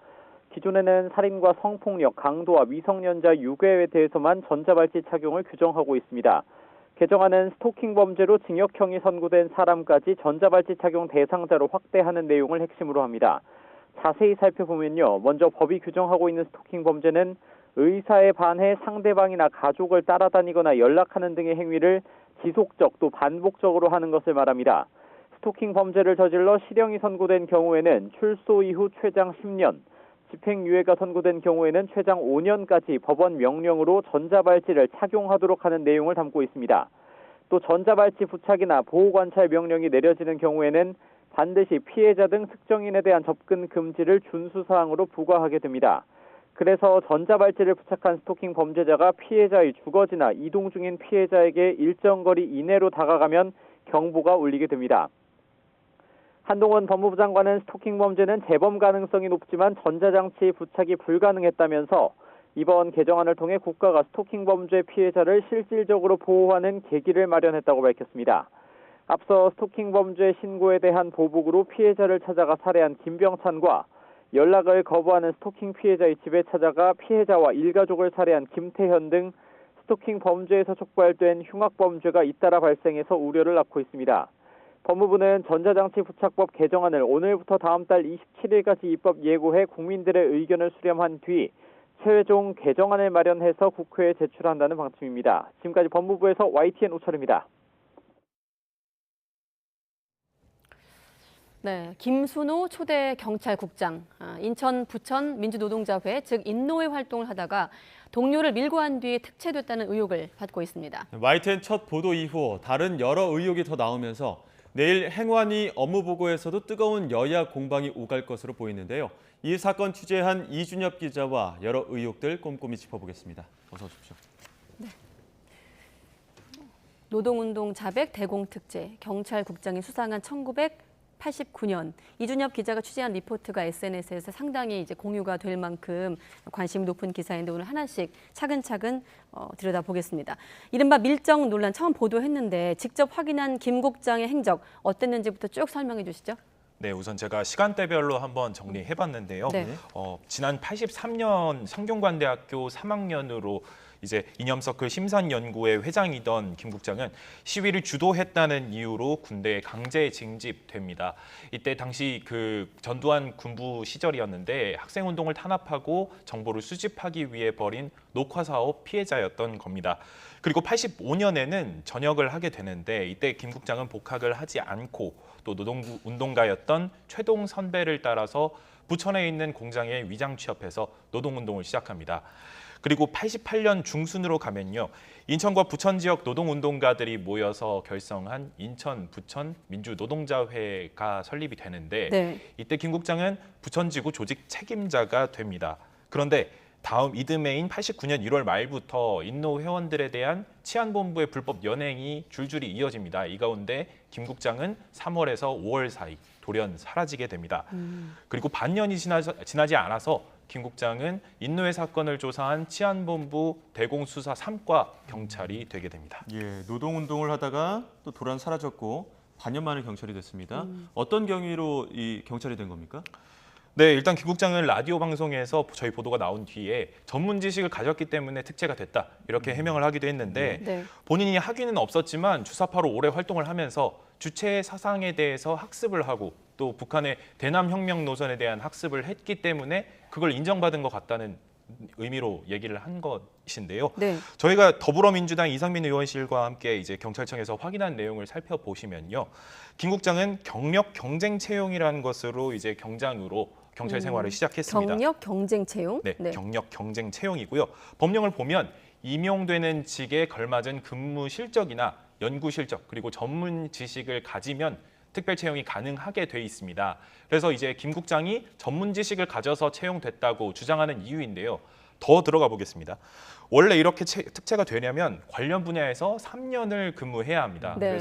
기존에는 살인과 성폭력, 강도와 미성년자 유괴에 대해서만 전자발찌 착용을 규정하고 있습니다. 개정안은 스토킹 범죄로 징역형이 선고된 사람까지 전자발찌 착용 대상자로 확대하는 내용을 핵심으로 합니다. 자세히 살펴보면요. 먼저 법이 규정하고 있는 스토킹 범죄는 의사에 반해 상대방이나 가족을 따라다니거나 연락하는 등의 행위를 지속적 또 반복적으로 하는 것을 말합니다. 스토킹 범죄를 저질러 실형이 선고된 경우에는 출소 이후 최장 10년, 집행유예가 선고된 경우에는 최장 5년까지 법원 명령으로 전자발찌를 착용하도록 하는 내용을 담고 있습니다. 또 전자발찌 부착이나 보호관찰 명령이 내려지는 경우에는 반드시 피해자 등 특정인에 대한 접근 금지를 준수사항으로 부과하게 됩니다. 그래서 전자발찌를 부착한 스토킹 범죄자가 피해자의 주거지나 이동 중인 피해자에게 일정 거리 이내로 다가가면 경보가 울리게 됩니다. 한동훈 법무부 장관은 스토킹 범죄는 재범 가능성이 높지만 전자장치 부착이 불가능했다면서 이번 개정안을 통해 국가가 스토킹 범죄 피해자를 실질적으로 보호하는 계기를 마련했다고 밝혔습니다. 앞서 스토킹 범죄 신고에 대한 보복으로 피해자를 찾아가 살해한 김병찬과 연락을 거부하는 스토킹 피해자의 집에 찾아가 피해자와 일가족을 살해한 김태현 등 스토킹 범죄에서 촉발된 흉악 범죄가 잇따라 발생해서 우려를 낳고 있습니다. 법무부는 전자장치 부착법 개정안을 오늘부터 다음 달 27일까지 입법 예고해 국민들의 의견을 수렴한 뒤 최종 개정안을 마련해서 국회에 제출한다는 방침입니다. 지금까지 법무부에서 YTN 오철입니다. 네, 김순호 초대 경찰국장, 인천 부천 민주노동자회 즉 인노회 활동을 하다가 동료를 밀고 한 뒤 특채됐다는 의혹을 받고 있습니다. YTN 첫 보도 이후 다른 여러 의혹이 더 나오면서 내일 행안위 업무보고에서도 뜨거운 여야 공방이 오갈 것으로 보이는데요. 이 사건 취재한 이준엽 기자와 여러 의혹들 꼼꼼히 짚어보겠습니다. 어서 오십시오. 네. 노동운동 자백 대공특제, 경찰국장이 수상한 1989년 이준엽 기자가 취재한 리포트가 SNS에서 상당히 이제 공유가 될 만큼 관심이 높은 기사인데 오늘 하나씩 차근차근 들여다보겠습니다. 이른바 밀정 논란 처음 보도했는데 직접 확인한 김 국장의 행적 어땠는지부터 쭉 설명해 주시죠. 네, 우선 제가 시간대별로 한번 정리해봤는데요. 네. 지난 83년 성균관대학교 3학년으로 이제 이념서클 심산연구회 회장이던 김 국장은 시위를 주도했다는 이유로 군대에 강제 징집됩니다. 이때 당시 그 전두환 군부 시절이었는데 학생운동을 탄압하고 정보를 수집하기 위해 벌인 녹화사업 피해자였던 겁니다. 그리고 85년에는 전역을 하게 되는데 이때 김 국장은 복학을 하지 않고 또 노동운동가였던 최동 선배를 따라서 부천에 있는 공장에 위장 취업해서 노동운동을 시작합니다. 그리고 88년 중순으로 가면요. 인천과 부천 지역 노동운동가들이 모여서 결성한 인천 부천 민주노동자회가 설립이 되는데 네. 이때 김 국장은 부천지구 조직 책임자가 됩니다. 그런데 다음 이듬해인 89년 1월 말부터 인노 회원들에 대한 치안본부의 불법 연행이 줄줄이 이어집니다. 이 가운데 김 국장은 3월에서 5월 사이 돌연 사라지게 됩니다. 그리고 반년이 지나지 않아서 김 국장은 인노회 사건을 조사한 치안본부 대공수사 3과 경찰이 되게 됩니다. 예, 노동운동을 하다가 또 돌연 사라졌고 반년 만에 경찰이 됐습니다. 어떤 경위로 이 경찰이 된 겁니까? 네, 일단 김 국장은 라디오 방송에서 저희 보도가 나온 뒤에 전문 지식을 가졌기 때문에 특채가 됐다 이렇게 해명을 하기도 했는데 네. 본인이 학위는 없었지만 주사파로 오래 활동을 하면서 주체의 사상에 대해서 학습을 하고 또 북한의 대남혁명 노선에 대한 학습을 했기 때문에 그걸 인정받은 것 같다는 의미로 얘기를 한 것인데요. 네. 저희가 더불어민주당 이상민 의원실과 함께 이제 경찰청에서 확인한 내용을 살펴보시면요. 김 국장은 경력 경쟁 채용이라는 것으로 이제 경장으로 경찰 생활을 시작했습니다. 경력 경쟁 채용? 네, 경력 경쟁 채용이고요. 법령을 보면 임용되는 직에 걸맞은 근무 실적이나 연구 실적 그리고 전문 지식을 가지면 특별 채용이 가능하게 돼 있습니다. 그래서 이제 김 국장이 전문 지식을 가져서 채용됐다고 주장하는 이유인데요. 더 들어가 보겠습니다. 원래 이렇게 특채가 되려면 관련 분야에서 3년을 근무해야 합니다. 네.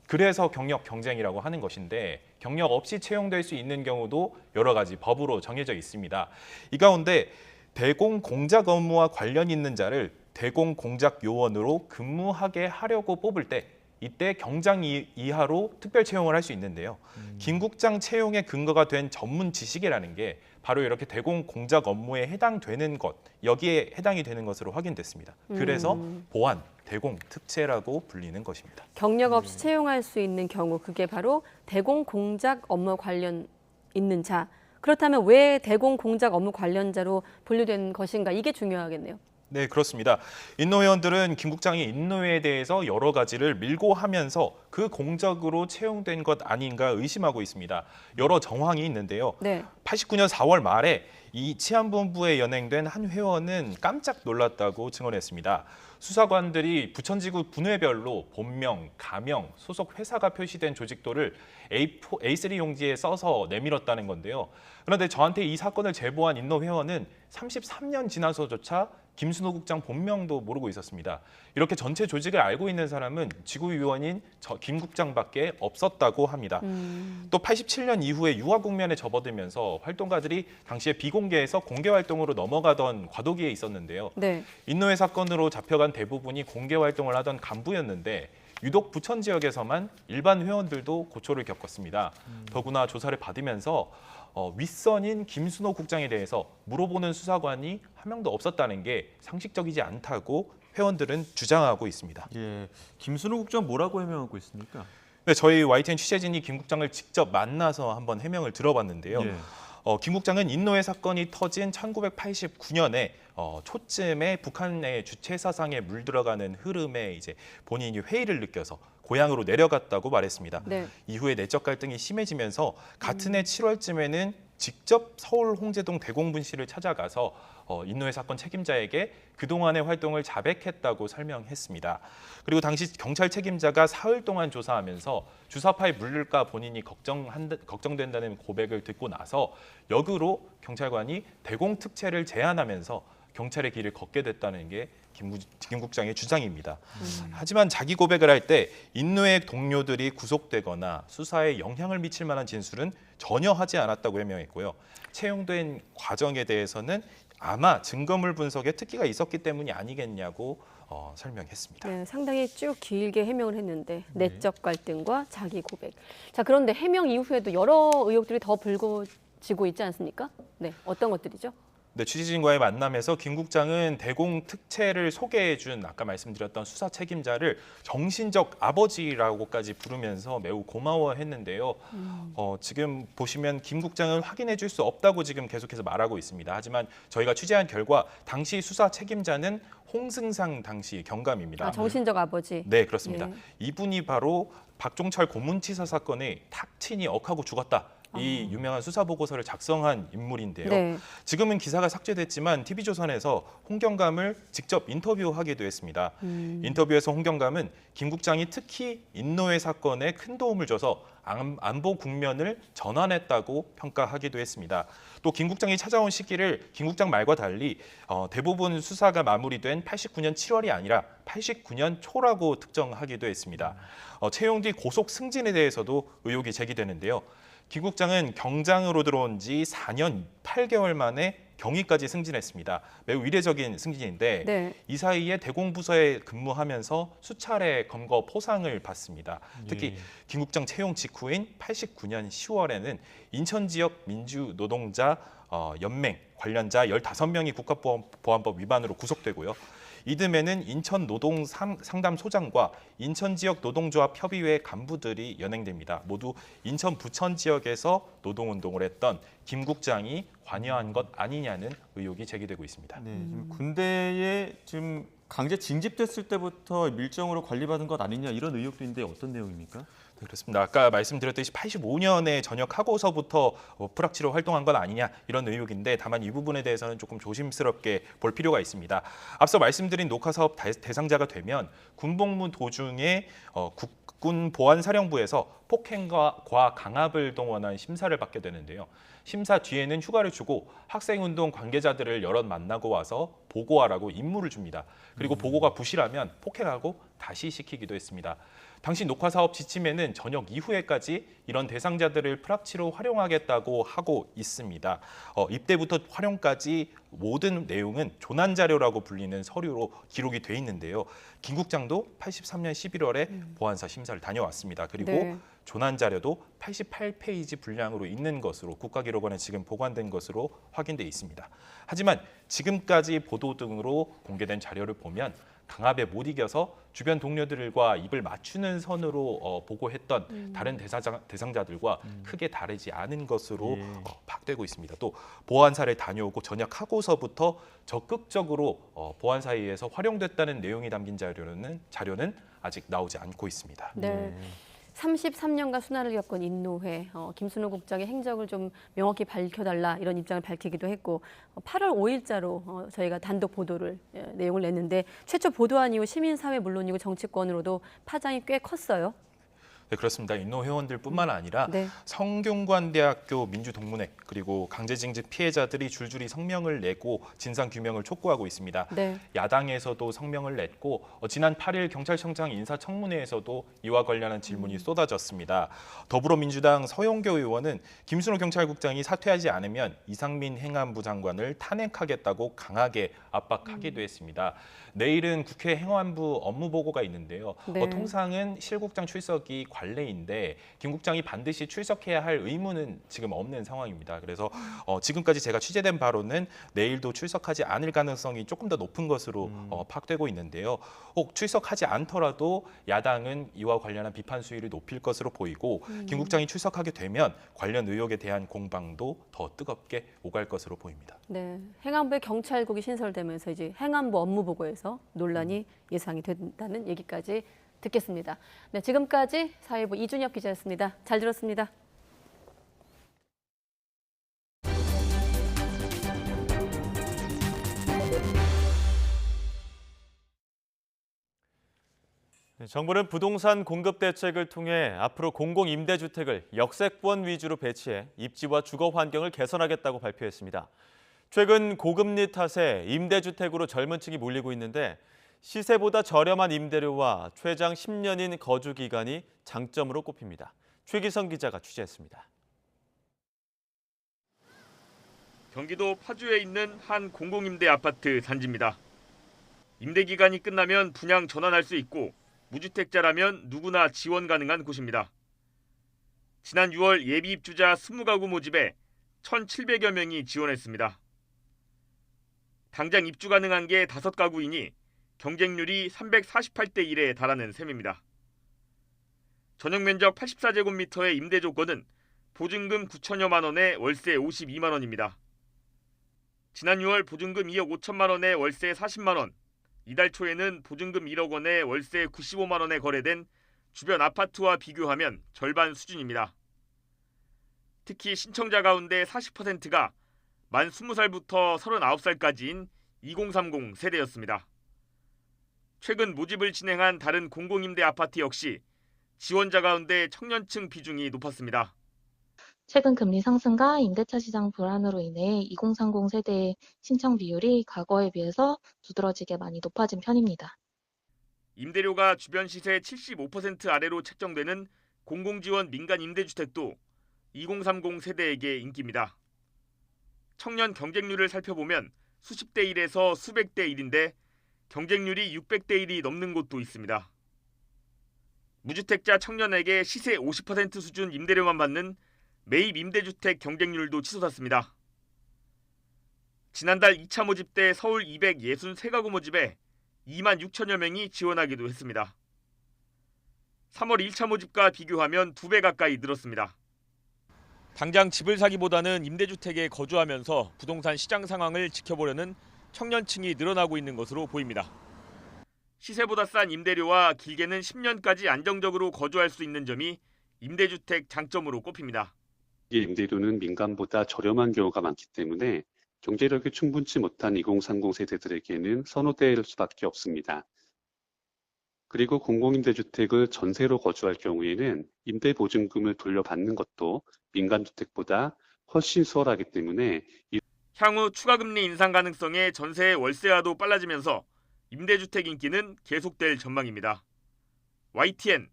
그래서 경력 경쟁이라고 하는 것인데 경력 없이 채용될 수 있는 경우도 여러 가지 법으로 정해져 있습니다. 이 가운데 대공 공작 업무와 관련 있는 자를 대공 공작 요원으로 근무하게 하려고 뽑을 때 이때 경장 이하로 특별 채용을 할 수 있는데요. 김국장 채용의 근거가 된 전문 지식이라는 게 바로 이렇게 대공 공작 업무에 해당되는 것, 여기에 해당이 되는 것으로 확인됐습니다. 그래서 보안, 대공, 특채라고 불리는 것입니다. 경력 없이 채용할 수 있는 경우 그게 바로 대공 공작 업무 관련 있는 자. 그렇다면 왜 대공 공작 업무 관련자로 분류된 것인가? 이게 중요하겠네요. 네, 그렇습니다. 인노 회원들은 김 국장이 인노에 대해서 여러 가지를 밀고 하면서 그 공적으로 채용된 것 아닌가 의심하고 있습니다. 여러 정황이 있는데요. 네. 89년 4월 말에 이 치안본부에 연행된 한 회원은 깜짝 놀랐다고 증언했습니다. 수사관들이 부천지구 분회별로 본명, 가명, 소속 회사가 표시된 조직도를 A3 용지에 써서 내밀었다는 건데요. 그런데 저한테 이 사건을 제보한 인노 회원은 33년 지나서조차 김순호 국장 본명도 모르고 있었습니다. 이렇게 전체 조직을 알고 있는 사람은 지구위원인 김 국장밖에 없었다고 합니다. 또 87년 이후에 유화 국면에 접어들면서 활동가들이 당시에 비공개에서 공개 활동으로 넘어가던 과도기에 있었는데요. 네. 인노회 사건으로 잡혀간 대부분이 공개 활동을 하던 간부였는데 유독 부천 지역에서만 일반 회원들도 고초를 겪었습니다. 더구나 조사를 받으면서 윗선인 김순호 국장에 대해서 물어보는 수사관이 한 명도 없었다는 게 상식적이지 않다고 회원들은 주장하고 있습니다. 예, 김순호 국장 뭐라고 해명하고 있습니까? 네, 저희 YTN 취재진이 김 국장을 직접 만나서 한번 해명을 들어봤는데요. 예. 김 국장은 인노회 사건이 터진 1989년에 초쯤에 북한의 주체 사상에 물들어가는 흐름에 이제 본인이 회의를 느껴서 고향으로 내려갔다고 말했습니다. 네. 이후에 내적 갈등이 심해지면서 같은 해 7월쯤에는 직접 서울 홍제동 대공분실을 찾아가서 인노회 사건 책임자에게 그동안의 활동을 자백했다고 설명했습니다. 그리고 당시 경찰 책임자가 사흘 동안 조사하면서 주사파에 물릴까 본인이 걱정된다는 고백을 듣고 나서 역으로 경찰관이 대공특채를 제안하면서 경찰의 길을 걷게 됐다는 게 김 국장의 주장입니다. 하지만 자기 고백을 할 때 인노회 동료들이 구속되거나 수사에 영향을 미칠 만한 진술은 전혀 하지 않았다고 해명했고요. 채용된 과정에 대해서는 아마 증거물 분석에 특기가 있었기 때문이 아니겠냐고 설명했습니다. 네, 상당히 쭉 길게 해명을 했는데 내적 갈등과 자기 고백. 자, 그런데 해명 이후에도 여러 의혹들이 더 불거지고 있지 않습니까? 네, 어떤 것들이죠? 네, 취재진과의 만남에서 김 국장은 대공 특채를 소개해준 아까 말씀드렸던 수사 책임자를 정신적 아버지라고까지 부르면서 매우 고마워했는데요. 지금 보시면 김 국장은 확인해줄 수 없다고 지금 계속해서 말하고 있습니다. 하지만 저희가 취재한 결과 당시 수사 책임자는 홍승상 당시 경감입니다. 아, 정신적 아버지. 네, 그렇습니다. 예. 이분이 바로 박종철 고문치사 사건의 탁친이 억하고 죽었다. 이 유명한 수사 보고서를 작성한 인물인데요. 네. 지금은 기사가 삭제됐지만 TV조선에서 홍 경감을 직접 인터뷰하기도 했습니다. 인터뷰에서 홍 경감은 김 국장이 특히 인노회 사건에 큰 도움을 줘서 안보 국면을 전환했다고 평가하기도 했습니다. 또 김 국장이 찾아온 시기를 김 국장 말과 달리 대부분 수사가 마무리된 89년 7월이 아니라 89년 초라고 특정하기도 했습니다. 채용 뒤 고속 승진에 대해서도 의혹이 제기되는데요. 김 국장은 경장으로 들어온 지 4년 8개월 만에 경위까지 승진했습니다. 매우 이례적인 승진인데 네. 이 사이에 대공부서에 근무하면서 수차례 검거 포상을 받습니다. 특히 김 국장 채용 직후인 89년 10월에는 인천 지역 민주노동자 연맹 관련자 15명이 국가보안법 위반으로 구속되고요. 이듬해는 인천 노동상담소장과 인천 지역 노동조합 협의회 간부들이 연행됩니다. 모두 인천 부천 지역에서 노동운동을 했던 김 국장이 관여한 것 아니냐는 의혹이 제기되고 있습니다. 네, 지금 군대에 지금 강제 징집됐을 때부터 밀정으로 관리받은 것 아니냐 이런 의혹도 있는데 어떤 내용입니까? 네, 그렇습니다. 아까 말씀드렸듯이 85년에 전역하고서부터 프락치로 활동한 건 아니냐 이런 의혹인데 다만 이 부분에 대해서는 조금 조심스럽게 볼 필요가 있습니다. 앞서 말씀드린 녹화사업 대상자가 되면 군복무 도중에 국군 보안사령부에서 폭행과 강압을 동원한 심사를 받게 되는데요. 심사 뒤에는 휴가를 주고 학생운동 관계자들을 여럿 만나고 와서 보고하라고 임무를 줍니다. 그리고 보고가 부실하면 폭행하고 다시 시키기도 했습니다. 당시 녹화사업 지침에는 저녁 이후에까지 이런 대상자들을 프락치로 활용하겠다고 하고 있습니다. 입대부터 활용까지 모든 내용은 조난자료라고 불리는 서류로 기록이 돼 있는데요. 김 국장도 83년 11월에 보안사 심사를 다녀왔습니다. 그리고 네. 조난자료도 88페이지 분량으로 있는 것으로 국가기록원에 지금 보관된 것으로 확인돼 있습니다. 하지만 지금까지 보도 등으로 공개된 자료를 보면 강압에 못 이겨서 주변 동료들과 입을 맞추는 선으로 보고했던 다른 대상자들과 크게 다르지 않은 것으로 파악되고 있습니다. 또 보안사를 다녀오고 전역하고서부터 적극적으로 보안사에 의해서 활용됐다는 내용이 담긴 자료는 아직 나오지 않고 있습니다. 네. 33년간 순환을 겪은 인노회, 김순호 국장의 행적을 좀 명확히 밝혀달라 이런 입장을 밝히기도 했고 8월 5일자로 저희가 단독 보도를 내용을 냈는데 최초 보도한 이후 시민사회 물론이고 정치권으로도 파장이 꽤 컸어요. 네, 그렇습니다. 인노 회원들뿐만 아니라 네. 성균관대학교 민주동문회 그리고 강제징집 피해자들이 줄줄이 성명을 내고 진상규명을 촉구하고 있습니다. 네. 야당에서도 성명을 냈고 지난 8일 경찰청장 인사청문회에서도 이와 관련한 질문이 쏟아졌습니다. 더불어민주당 서영교 의원은 김순호 경찰국장이 사퇴하지 않으면 이상민 행안부 장관을 탄핵하겠다고 강하게 압박하기도 했습니다. 내일은 국회 행안부 업무보고가 있는데요. 네. 통상은 실국장 출석이 관례인데 김 국장이 반드시 출석해야 할 의무는 지금 없는 상황입니다. 그래서 지금까지 제가 취재된 바로는 내일도 출석하지 않을 가능성이 조금 더 높은 것으로 파악되고 있는데요. 혹 출석하지 않더라도 야당은 이와 관련한 비판 수위를 높일 것으로 보이고 김 국장이 출석하게 되면 관련 의혹에 대한 공방도 더 뜨겁게 오갈 것으로 보입니다. 네, 행안부의 경찰국이 신설되면서 이제 행안부 업무보고에서 논란이 예상이 된다는 얘기까지 듣겠습니다. 네, 지금까지 사회부 이준엽 기자였습니다. 잘 들었습니다. 정부는 부동산 공급 대책을 통해 앞으로 공공임대주택을 역세권 위주로 배치해 입지와 주거 환경을 개선하겠다고 발표했습니다. 최근 고금리 탓에 임대주택으로 젊은 층이 몰리고 있는데 시세보다 저렴한 임대료와 최장 10년인 거주 기간이 장점으로 꼽힙니다. 최기성 기자가 취재했습니다. 경기도 파주에 있는 한 공공임대 아파트 단지입니다. 임대 기간이 끝나면 분양 전환할 수 있고 무주택자라면 누구나 지원 가능한 곳입니다. 지난 6월 예비 입주자 20가구 모집에 1,700여 명이 지원했습니다. 당장 입주 가능한 게 5가구이니 경쟁률이 348대 1에 달하는 셈입니다. 전용 면적 84제곱미터의 임대 조건은 보증금 9천여만 원에 월세 52만 원입니다. 지난 6월 보증금 2억 5천만 원에 월세 40만 원, 이달 초에는 보증금 1억 원에 월세 95만 원에 거래된 주변 아파트와 비교하면 절반 수준입니다. 특히 신청자 가운데 40%가 만 20살부터 39살까지인 2030 세대였습니다. 최근 모집을 진행한 다른 공공임대 아파트 역시 지원자 가운데 청년층 비중이 높았습니다. 최근 금리 상승과 임대차 시장 불안으로 인해 2030 세대의 신청 비율이 과거에 비해서 두드러지게 많이 높아진 편입니다. 임대료가 주변 시세 75% 아래로 책정되는 공공지원 민간 임대주택도 2030 세대에게 인기입니다. 청년 경쟁률을 살펴보면 수십 대 1에서 수백 대 1인데 경쟁률이 600대 1이 넘는 곳도 있습니다. 무주택자 청년에게 시세 50% 수준 임대료만 받는 매입 임대주택 경쟁률도 치솟았습니다. 지난달 2차 모집 때 서울 263가구 모집에 2만 6천여 명이 지원하기도 했습니다. 3월 1차 모집과 비교하면 2배 가까이 늘었습니다. 당장 집을 사기보다는 임대주택에 거주하면서 부동산 시장 상황을 지켜보려는 청년층이 늘어나고 있는 것으로 보입니다. 시세보다 싼 임대료와 길게는 10년까지 안정적으로 거주할 수 있는 점이 임대주택 장점으로 꼽힙니다. 임대료는 민간보다 저렴한 경우가 많기 때문에 경제력이 충분치 못한 2030 세대들에게는 선호될 수밖에 없습니다. 그리고 공공임대주택을 전세로 거주할 경우에는 임대보증금을 돌려받는 것도 민간주택보다 훨씬 수월하기 때문에 향후 추가금리 인상 가능성에 전세의 월세화도 빨라지면서 임대주택 인기는 계속될 전망입니다. YTN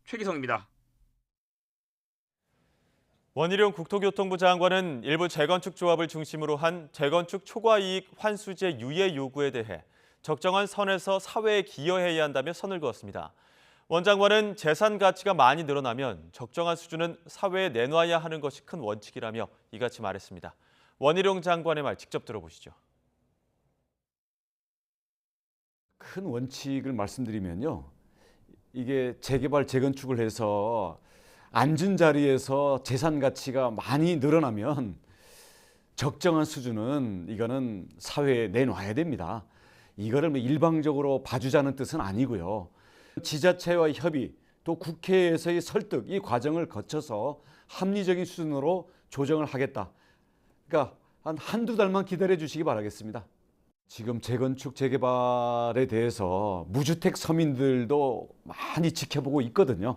최기성입니다. 원희룡 국토교통부 장관은 일부 재건축 조합을 중심으로 한 재건축 초과이익 환수제 유예 요구에 대해 적정한 선에서 사회에 기여해야 한다며 선을 그었습니다. 원 장관은 재산 가치가 많이 늘어나면 적정한 수준은 사회에 내놔야 하는 것이 큰 원칙이라며 이같이 말했습니다. 원희룡 장관의 말 직접 들어보시죠. 큰 원칙을 말씀드리면요. 이게 재개발, 재건축을 해서 앉은 자리에서 재산 가치가 많이 늘어나면 적정한 수준은 이거는 사회에 내놔야 됩니다. 이거를 일방적으로 봐주자는 뜻은 아니고요. 지자체와의 협의, 또 국회에서의 설득, 이 과정을 거쳐서 합리적인 수준으로 조정을 하겠다. 그러니까 한두 달만 기다려 주시기 바라겠습니다. 지금 재건축, 재개발에 대해서 무주택 서민들도 많이 지켜보고 있거든요.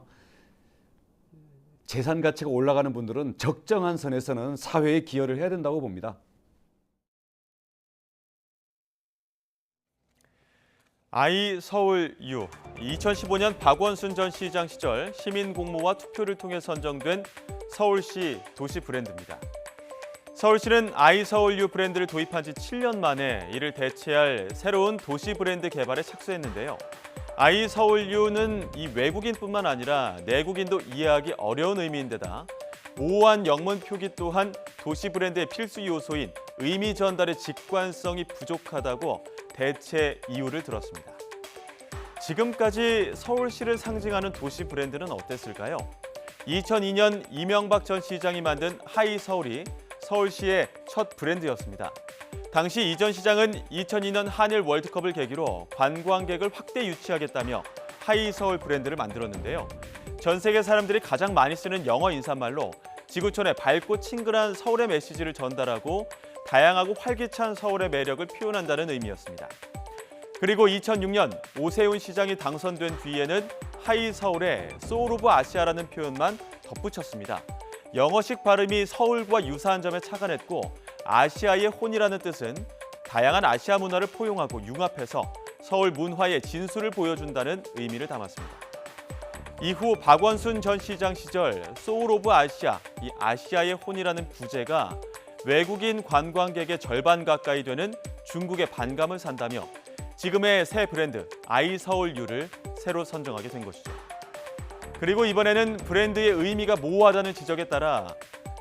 재산 가치가 올라가는 분들은 적정한 선에서는 사회에 기여를 해야 된다고 봅니다. 아이서울유 2015년 박원순 전 시장 시절 시민 공모와 투표를 통해 선정된 서울시 도시 브랜드입니다. 서울시는 아이서울유 브랜드를 도입한 지 7년 만에 이를 대체할 새로운 도시 브랜드 개발에 착수했는데요. 아이서울유는 이 외국인뿐만 아니라 내국인도 이해하기 어려운 의미인데다 모호한 영문 표기 또한 도시 브랜드의 필수 요소인 의미 전달의 직관성이 부족하다고 대체 이유를 들었습니다. 지금까지 서울시를 상징하는 도시 브랜드는 어땠을까요? 2002년 이명박 전 시장이 만든 하이서울이 서울시의 첫 브랜드였습니다. 당시 이 전 시장은 2002년 한일 월드컵을 계기로 관광객을 확대 유치하겠다며 하이서울 브랜드를 만들었는데요. 전 세계 사람들이 가장 많이 쓰는 영어 인사말로 지구촌의 밝고 친근한 서울의 메시지를 전달하고 다양하고 활기찬 서울의 매력을 표현한다는 의미였습니다. 그리고 2006년 오세훈 시장이 당선된 뒤에는 하이서울에 소울 오브 아시아라는 표현만 덧붙였습니다. 영어식 발음이 서울과 유사한 점에 착안했고 아시아의 혼이라는 뜻은 다양한 아시아 문화를 포용하고 융합해서 서울 문화의 진수를 보여준다는 의미를 담았습니다. 이후 박원순 전 시장 시절 소울 오브 아시아, 이 아시아의 혼이라는 부제가 외국인 관광객의 절반 가까이 되는 중국의 반감을 산다며 지금의 새 브랜드 아이서울유를 새로 선정하게 된 것이죠. 그리고 이번에는 브랜드의 의미가 모호하다는 지적에 따라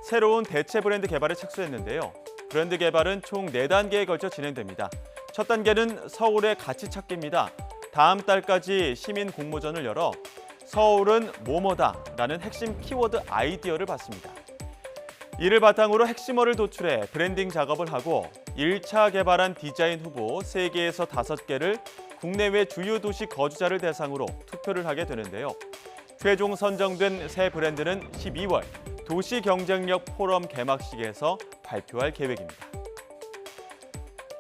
새로운 대체 브랜드 개발에 착수했는데요. 브랜드 개발은 총 4단계에 걸쳐 진행됩니다. 첫 단계는 서울의 가치 찾기입니다. 다음 달까지 시민 공모전을 열어 서울은 뭐뭐다라는 핵심 키워드 아이디어를 받습니다. 이를 바탕으로 핵심어를 도출해 브랜딩 작업을 하고 1차 개발한 디자인 후보 3개에서 5개를 국내외 주요 도시 거주자를 대상으로 투표를 하게 되는데요. 최종 선정된 새 브랜드는 12월 도시 경쟁력 포럼 개막식에서 발표할 계획입니다.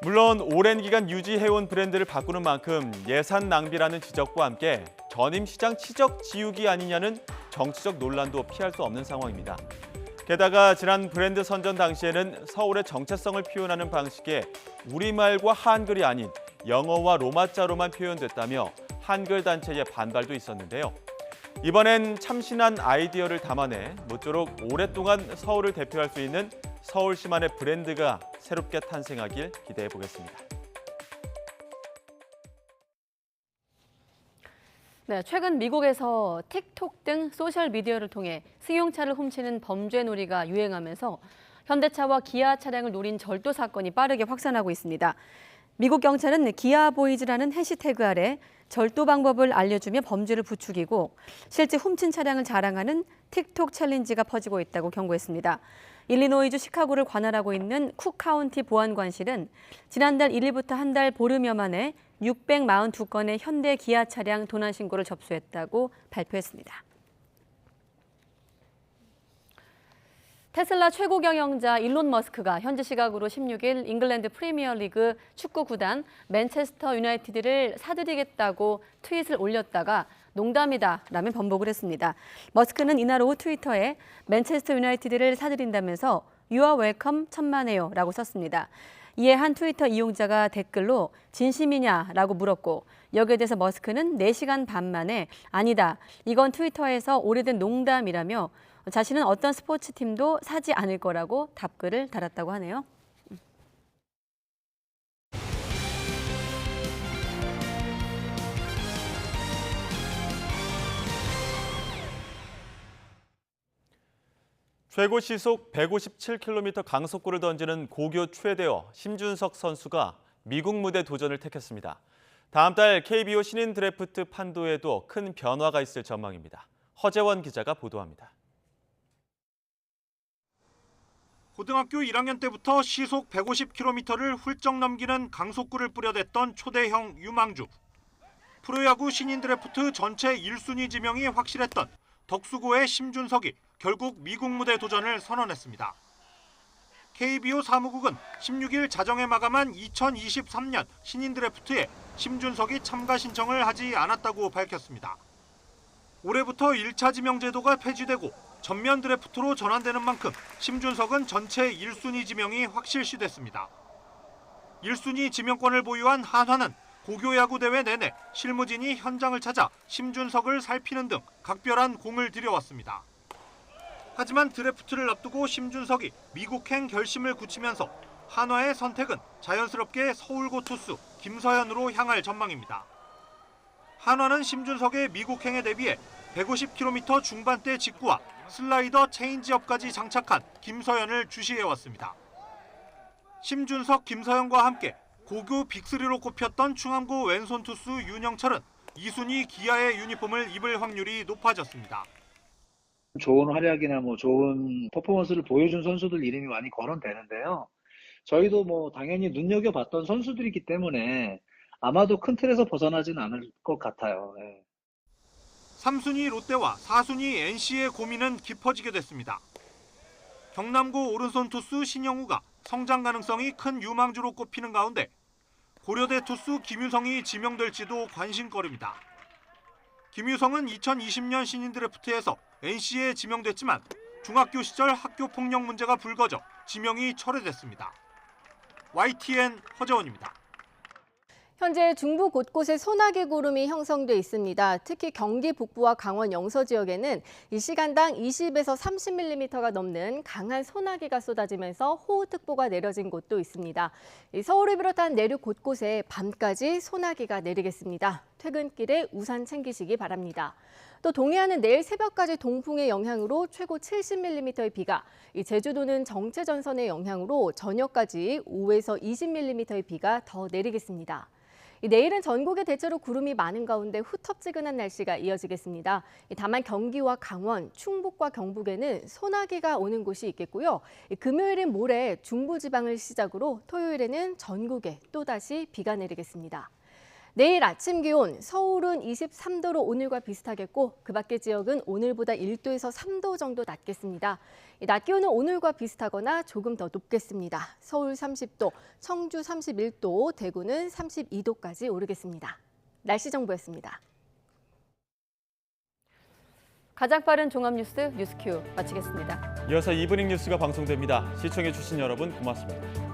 물론 오랜 기간 유지해온 브랜드를 바꾸는 만큼 예산 낭비라는 지적과 함께 전임 시장 치적 지우기 아니냐는 정치적 논란도 피할 수 없는 상황입니다. 게다가 지난 브랜드 선정 당시에는 서울의 정체성을 표현하는 방식에 우리말과 한글이 아닌 영어와 로마자로만 표현됐다며 한글 단체의 반발도 있었는데요. 이번엔 참신한 아이디어를 담아내 모쪼록 오랫동안 서울을 대표할 수 있는 서울시만의 브랜드가 새롭게 탄생하길 기대해 보겠습니다. 네, 최근 미국에서 틱톡 등 소셜미디어를 통해 승용차를 훔치는 범죄 놀이가 유행하면서 현대차와 기아 차량을 노린 절도 사건이 빠르게 확산하고 있습니다. 미국 경찰은 기아보이즈라는 해시태그 아래 절도 방법을 알려주며 범죄를 부추기고 실제 훔친 차량을 자랑하는 틱톡 챌린지가 퍼지고 있다고 경고했습니다. 일리노이주 시카고를 관할하고 있는 쿡 카운티 보안관실은 지난달 1일부터 한 달 보름여 만에 642건의 현대 기아 차량 도난 신고를 접수했다고 발표했습니다. 테슬라 최고 경영자 일론 머스크가 현지 시각으로 16일 잉글랜드 프리미어리그 축구 구단 맨체스터 유나이티드를 사들이겠다고 트윗을 올렸다가 농담이다라며 번복을 했습니다. 머스크는 이날 오후 트위터에 맨체스터 유나이티드를 사들인다면서 You are welcome 천만에요라고 썼습니다. 이에 한 트위터 이용자가 댓글로 진심이냐라고 물었고 여기에 대해서 머스크는 4시간 반 만에 아니다. 이건 트위터에서 오래된 농담이라며 자신은 어떤 스포츠팀도 사지 않을 거라고 답글을 달았다고 하네요. 최고 시속 157km 강속구를 던지는 고교 최대어 심준석 선수가 미국 무대 도전을 택했습니다. 다음 달 KBO 신인 드래프트 판도에도 큰 변화가 있을 전망입니다. 허재원 기자가 보도합니다. 고등학교 1학년 때부터 시속 150km를 훌쩍 넘기는 강속구를 뿌려댔던 초대형 유망주. 프로야구 신인 드래프트 전체 1순위 지명이 확실했던 덕수고의 심준석이 결국 미국 무대 도전을 선언했습니다. KBO 사무국은 16일 자정에 마감한 2023년 신인 드래프트에 심준석이 참가 신청을 하지 않았다고 밝혔습니다. 올해부터 1차 지명 제도가 폐지되고 전면 드래프트로 전환되는 만큼 심준석은 전체 1순위 지명이 확실시됐습니다. 1순위 지명권을 보유한 한화는 고교야구 대회 내내 실무진이 현장을 찾아 심준석을 살피는 등 각별한 공을 들여왔습니다. 하지만 드래프트를 앞두고 심준석이 미국행 결심을 굳히면서 한화의 선택은 자연스럽게 서울고 투수 김서현으로 향할 전망입니다. 한화는 심준석의 미국행에 대비해 150km 중반대 직구와 슬라이더 체인지업까지 장착한 김서현을 주시해왔습니다. 심준석, 김서현과 함께 고교 빅3로 꼽혔던 충암고 왼손 투수 윤영철은 2순위 기아의 유니폼을 입을 확률이 높아졌습니다. 좋은 활약이나 좋은 퍼포먼스를 보여준 선수들 이름이 많이 거론되는데요. 저희도 당연히 눈여겨봤던 선수들이기 때문에 아마도 큰 틀에서 벗어나진 않을 것 같아요. 3순위 롯데와 4순위 NC의 고민은 깊어지게 됐습니다. 경남고 오른손 투수 신영우가 성장 가능성이 큰 유망주로 꼽히는 가운데 고려대 투수 김유성이 지명될지도 관심거리입니다. 김유성은 2020년 신인 드래프트에서 NC에 지명됐지만 중학교 시절 학교 폭력 문제가 불거져 지명이 철회됐습니다. YTN 허재원입니다. 현재 중부 곳곳에 소나기 구름이 형성돼 있습니다. 특히 경기 북부와 강원 영서 지역에는 이 시간당 20에서 30mm가 넘는 강한 소나기가 쏟아지면서 호우특보가 내려진 곳도 있습니다. 서울을 비롯한 내륙 곳곳에 밤까지 소나기가 내리겠습니다. 퇴근길에 우산 챙기시기 바랍니다. 또 동해안은 내일 새벽까지 동풍의 영향으로 최고 70mm의 비가, 제주도는 정체전선의 영향으로 저녁까지 5에서 20mm의 비가 더 내리겠습니다. 내일은 전국에 대체로 구름이 많은 가운데 후텁지근한 날씨가 이어지겠습니다. 다만 경기와 강원, 충북과 경북에는 소나기가 오는 곳이 있겠고요. 금요일인 모레 중부지방을 시작으로 토요일에는 전국에 또다시 비가 내리겠습니다. 내일 아침 기온, 서울은 23도로 오늘과 비슷하겠고 그 밖의 지역은 오늘보다 1도에서 3도 정도 낮겠습니다. 낮 기온은 오늘과 비슷하거나 조금 더 높겠습니다. 서울 30도, 청주 31도, 대구는 32도까지 오르겠습니다. 날씨 정보였습니다. 가장 빠른 종합 뉴스 뉴스큐 마치겠습니다. 이어서 이브닝 뉴스가 방송됩니다. 시청해주신 여러분 고맙습니다.